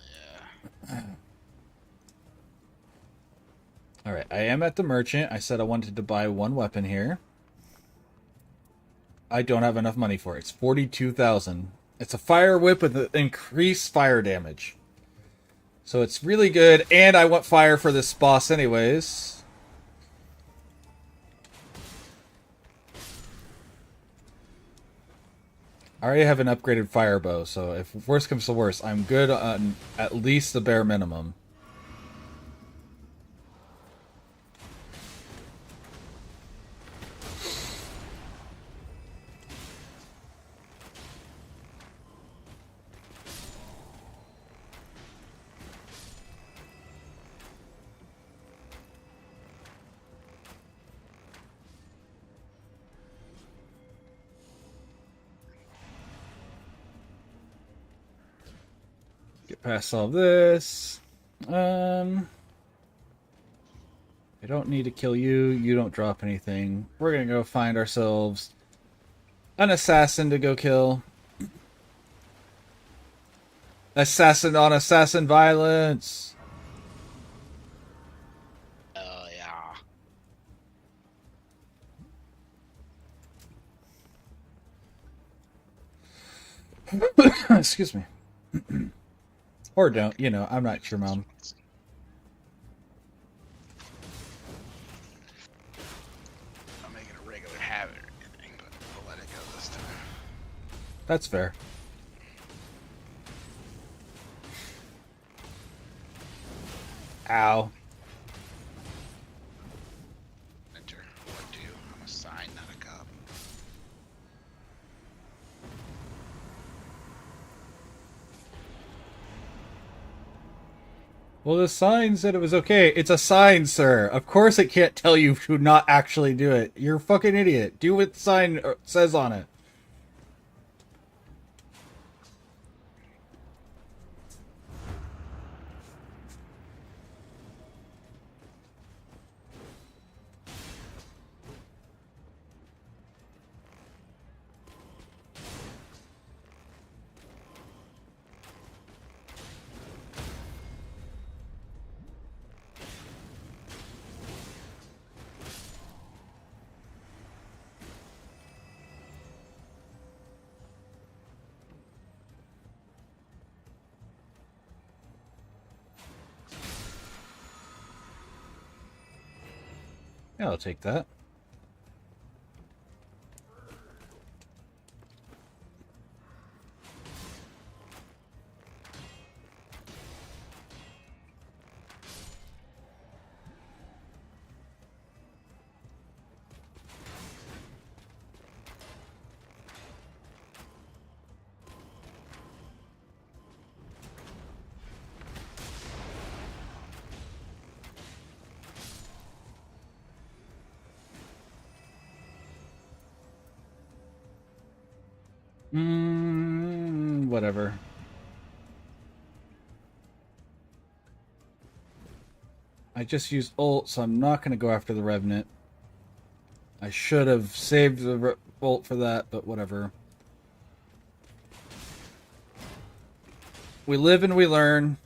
yeah. Alright, I am at the merchant. I said I wanted to buy 1 weapon here. I don't have enough money for it. It's 42,000. It's a fire whip with increased fire damage. So it's really good, and I want fire for this boss anyways. I already have an upgraded fire bow, so if worst comes to worst, I'm good on at least the bare minimum. Get past all this. I don't need to kill you. You don't drop anything. We're gonna go find ourselves an assassin to go kill. Assassin on assassin violence. Yeah. Excuse me. Or don't, you know, I'm not your mom. I'll make it a regular habit or anything, but we'll let it go this time. That's fair. Ow. Enter. What do? I'm a sign, not a cup. Well, the sign said it was okay. It's a sign, sir. Of course it can't tell you to not actually do it. You're a fucking idiot. Do what the sign says on it. Yeah, I'll take that. Whatever. I just used ult, so I'm not going to go after the Revenant. I should have saved the ult for that, but whatever. We live and we learn.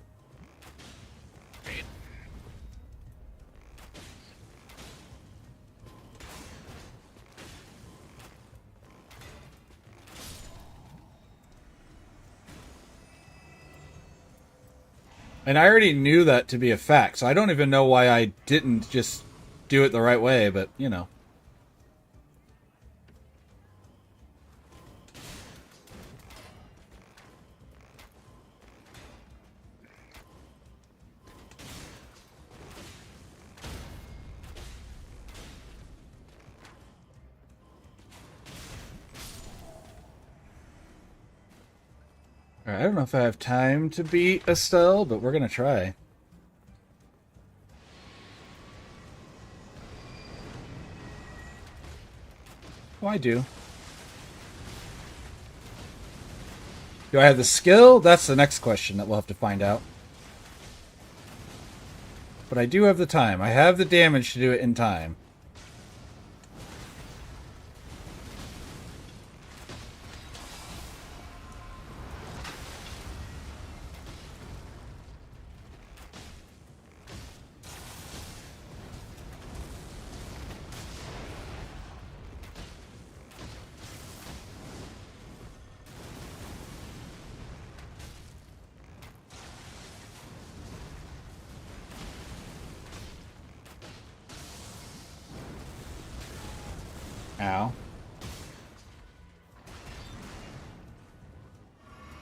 And I already knew that to be a fact, so I don't even know why I didn't just do it the right way, but, you know. Alright, I don't know if I have time to beat Estelle, but we're gonna try. Oh, I do. Do I have the skill? That's the next question that we'll have to find out. But I do have the time. I have the damage to do it in time. Ow.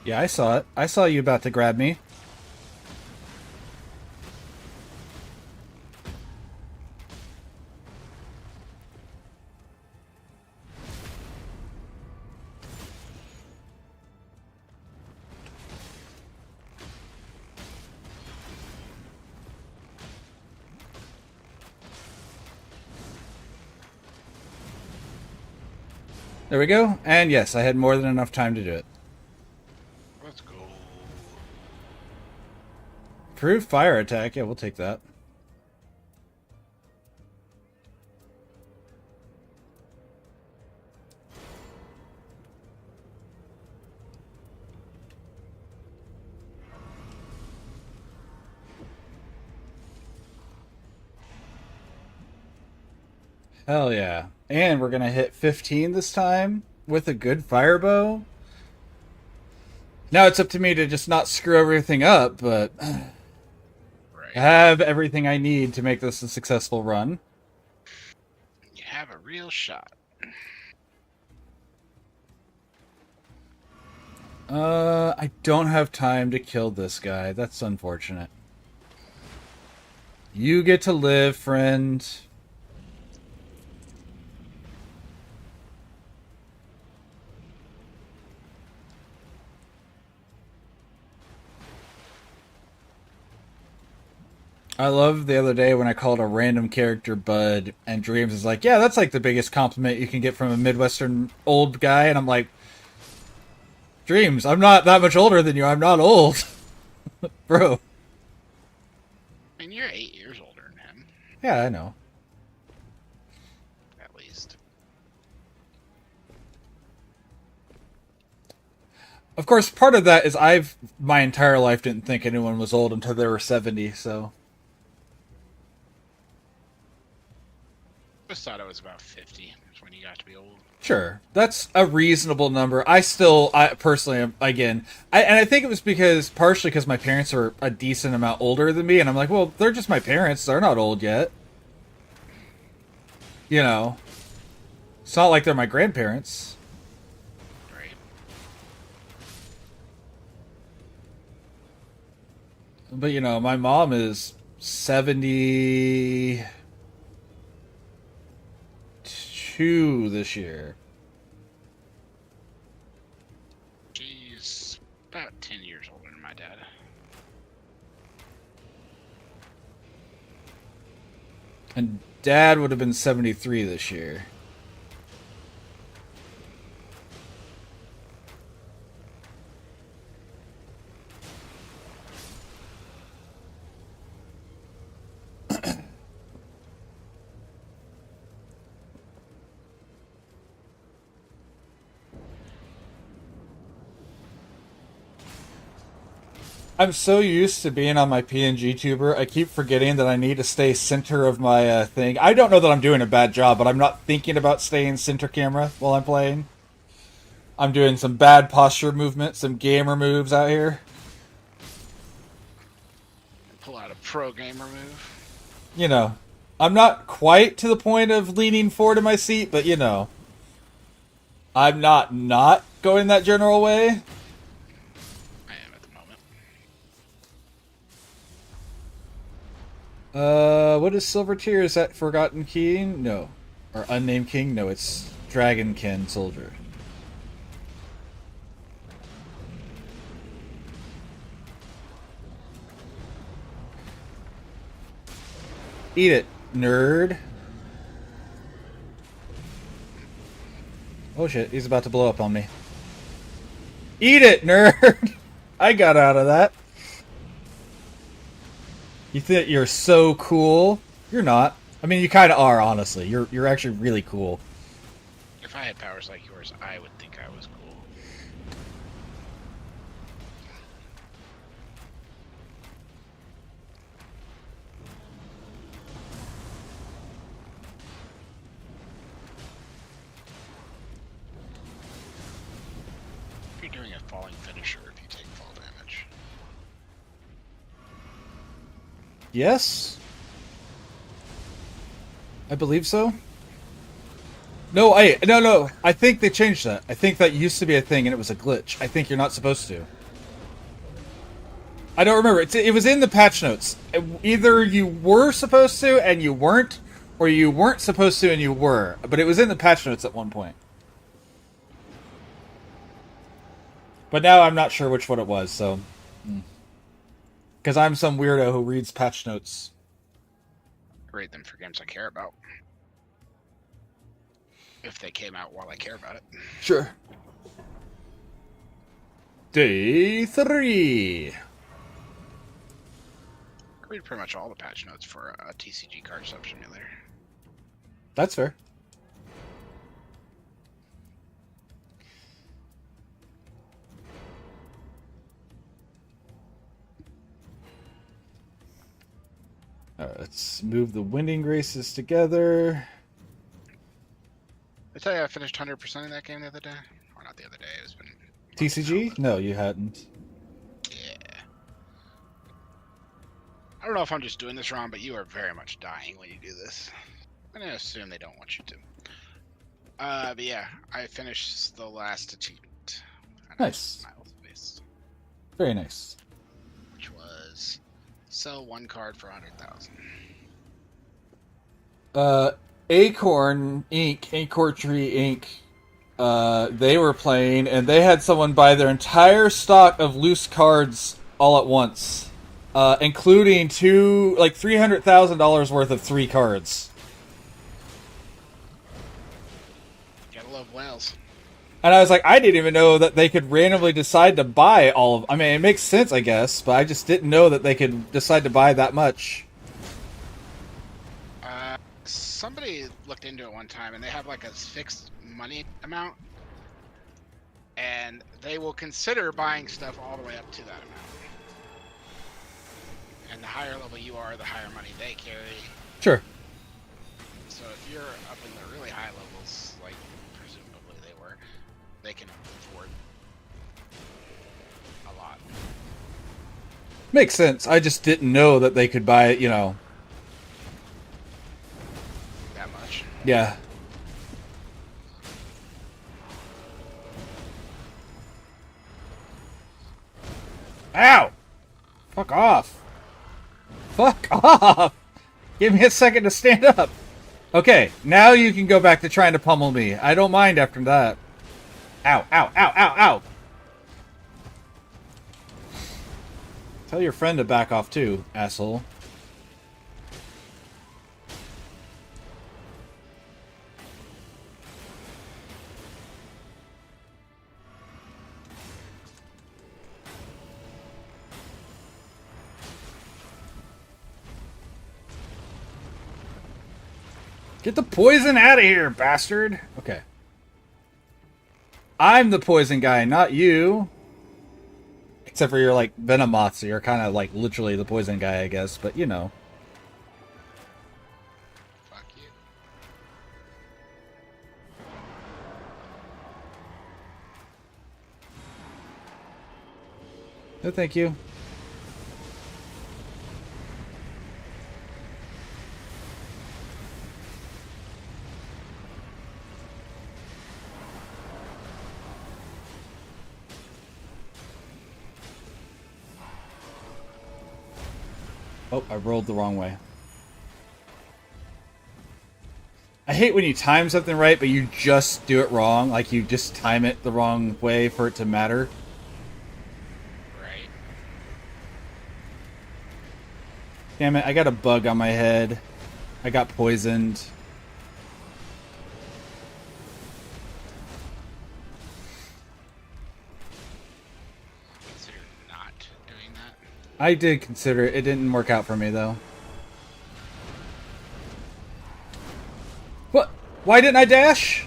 Yeah, I saw it. I saw you about to grab me. There we go. And yes, I had more than enough time to do it. Let's go. Improved fire attack. Yeah, we'll take that. Hell yeah. And we're gonna hit 15 this time with a good fire bow. Now it's up to me to just not screw everything up, but I Right. have everything I need to make this a successful run. You have a real shot. I don't have time to kill this guy. That's unfortunate. You get to live, friend. I love the other day when I called a random character Bud, and Dreams is like, yeah, that's like the biggest compliment you can get from a Midwestern old guy. And I'm like, Dreams, I'm not that much older than you. I'm not old. Bro. I mean, you're 8 years older than him, Yeah, I know. at least. Of course, part of that is I've my entire life didn't think anyone was old until they were 70, so. Just thought it was about 50 when you got to be old. Sure, that's a reasonable number. I personally am, again, and I think it was partially because my parents are a decent amount older than me, and I'm like, well, they're just my parents. They're not old yet. You know, it's not like they're my grandparents. Right. But, my mom is 72 this year. She's about 10 years older than my dad. And Dad would have been 73 this year. I'm so used to being on my PNG tuber, I keep forgetting that I need to stay center of my thing. I don't know that I'm doing a bad job, but I'm not thinking about staying center camera while I'm playing. I'm doing some bad posture movements, some gamer moves out here. Pull out a pro gamer move. I'm not quite to the point of leaning forward in my seat, but I'm not going that general way. I am at the moment. What is Silver Tier? Is that Forgotten King? No. Or Unnamed King? No, it's Dragonkin Soldier. Eat it, nerd. Oh shit, he's about to blow up on me. Eat it, nerd! I got out of that. You think you're so cool? You're not. I mean, you kind of are, honestly. You're actually really cool. If I had powers like yours, I would think I was cool. You're doing a falling finisher if you take fall damage. Yes? I believe so. No, no. I think they changed that. I think that used to be a thing and it was a glitch. I think you're not supposed to. I don't remember. It was in the patch notes. Either you were supposed to and you weren't, or you weren't supposed to and you were. But it was in the patch notes at one point. But now I'm not sure which one it was, so. Because I'm some weirdo who reads patch notes. I rate them for games I care about. If they came out while I care about it. Sure. Day 3. I read pretty much all the patch notes for a TCG card sub simulator. That's fair. Alright, let's move the Winding Graces together. tell you I finished 100% of that game the other day. Or not the other day, it's been... TCG? No, you hadn't. Yeah. I don't know if I'm just doing this wrong, but you are very much dying when you do this. I'm gonna assume they don't want you to. But yeah, I finished the last achievement. Nice. Miles-based, Very nice. which was sell one card for 100,000. Acorn Inc., Acorn Tree Inc., they were playing, and they had someone buy their entire stock of loose cards all at once, including $300,000 worth of 3 cards. Gotta love whales. And I was like, I didn't even know that they could randomly decide to buy all of... I mean, it makes sense, I guess, but I just didn't know that they could decide to buy that much. Somebody looked into it one time, and they have like a fixed money amount, and they will consider buying stuff all the way up to that amount. And the higher level you are, the higher money they carry. Sure. So if you're up in the really high levels, like presumably they were, they can afford a lot. Makes sense. I just didn't know that they could buy it, That much. Yeah. Ow! Fuck off. Fuck off! Give me a second to stand up. Okay, now you can go back to trying to pummel me. I don't mind after that. Ow, ow, ow, ow, ow! Tell your friend to back off too, asshole. Get the poison out of here, bastard! Okay. I'm the poison guy, not you. Except for your, Venomoth, so you're kind of, literally the poison guy, I guess. But, Fuck you. No, thank you. Oh, I rolled the wrong way. I hate when you time something right, but you just do it wrong. Like, you just time it the wrong way for it to matter. Right. Damn it, I got a bug on my head. I got poisoned. Consider not doing that. I did consider it. It didn't work out for me, though. What? Why didn't I dash?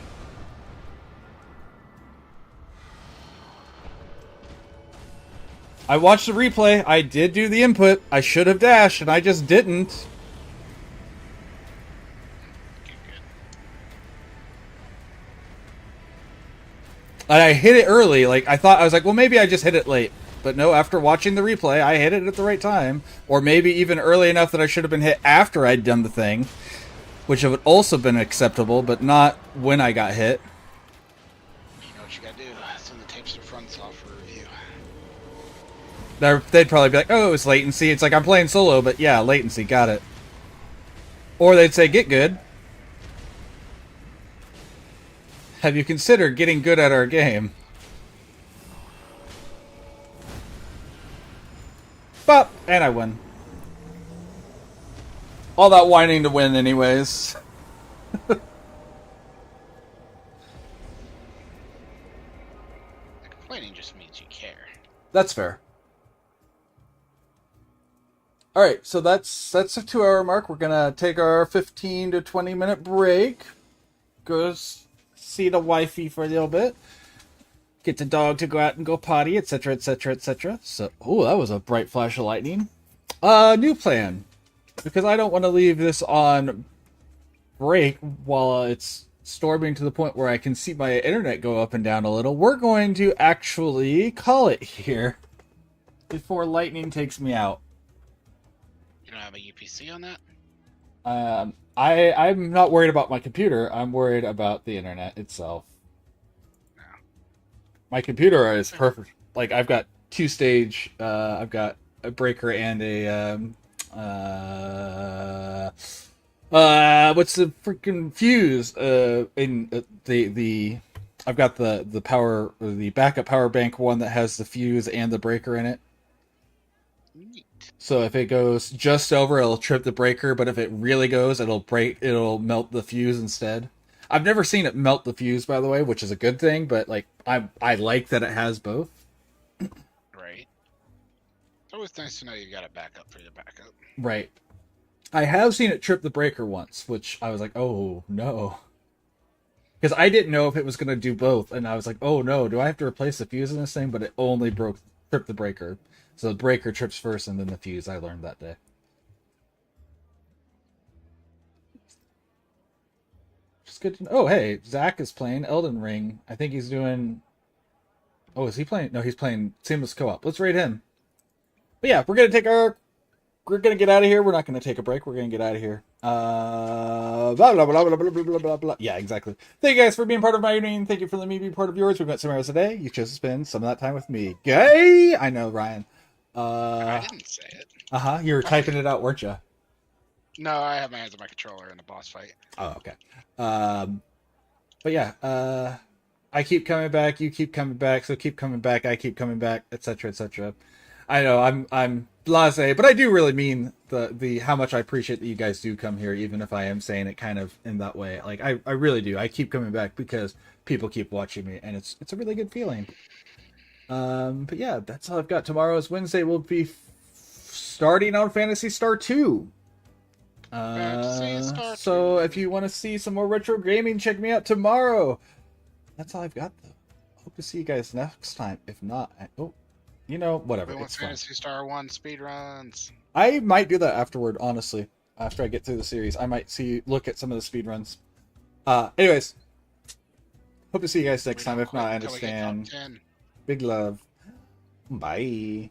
I watched the replay. I did do the input. I should have dashed, and I just didn't. Okay, good. And I hit it early. I was like, well, maybe I just hit it late. But no, after watching the replay, I hit it at the right time. Or maybe even early enough that I should have been hit after I'd done the thing. Which would also been acceptable, but not when I got hit. You know what you gotta do. Send the tapes to fronts off for review. They'd probably be like, oh, it was latency. It's like, I'm playing solo, but yeah, latency, got it. Or they'd say, get good. Have you considered getting good at our game? Bop! And I win. All that whining to win anyways. Complaining just means you care. That's fair. Alright, so that's a 2-hour mark. We're gonna take our 15 to 20 minute break. Go see the wifey for a little bit. Get the dog to go out and go potty, etc., etc., etc. So, oh, that was a bright flash of lightning. New plan. Because I don't want to leave this on break while it's storming to the point where I can see my internet go up and down a little, we're going to actually call it here before lightning takes me out. You don't have a UPC on that? I'm not worried about my computer. I'm worried about the internet itself. No. My computer is perfect. Like, I've got two-stage. I've got a breaker and a what's the freaking fuse? In the I've got the power, the backup power bank one that has the fuse and the breaker in it. Neat. So if it goes just over, it'll trip the breaker. But if it really goes, it'll melt the fuse instead. I've never seen it melt the fuse, by the way, which is a good thing. But like, I like that it has both. Right. It's always nice to know you got a backup for your backup. Right. I have seen it trip the breaker once, which I was like, oh no. Because I didn't know if it was going to do both. And I was like, oh no, do I have to replace the fuse in this thing? But it only tripped the breaker. So the breaker trips first and then the fuse. I learned that day. Just good to know. Oh, hey, Zach is playing Elden Ring. I think he's doing... Oh, is he playing? No, he's playing Seamless Co-op. Let's raid him. But yeah, we're going to get out of here. We're not going to take a break. We're going to get out of here. Blah, blah, blah, blah, blah, blah, blah, blah, blah. Yeah, exactly. Thank you guys for being part of my evening. Thank you for letting me be part of yours. We've got some hours today. You chose to spend some of that time with me. Gay! I know, Ryan. I didn't say it. Uh-huh. You were typing it out, weren't you? No, I have my hands on my controller in the boss fight. Oh, okay. But yeah, I keep coming back, you keep coming back, so keep coming back, I keep coming back, etc., etc. I know I'm blasé, but I do really mean the how much I appreciate that you guys do come here, even if I am saying it kind of in that way. Like I really do. I keep coming back because people keep watching me, and it's a really good feeling. But yeah, that's all I've got. Tomorrow's Wednesday. We'll be starting on Phantasy Star 2. So if you want to see some more retro gaming, check me out tomorrow. That's all I've got, though. Hope to see you guys next time. If not, whatever. It's Fantasy Star 1 speedruns. I might do that afterward, honestly. After I get through the series, I might look at some of the speedruns. Anyways, hope to see you guys next time. If not, I understand. Big love. Bye.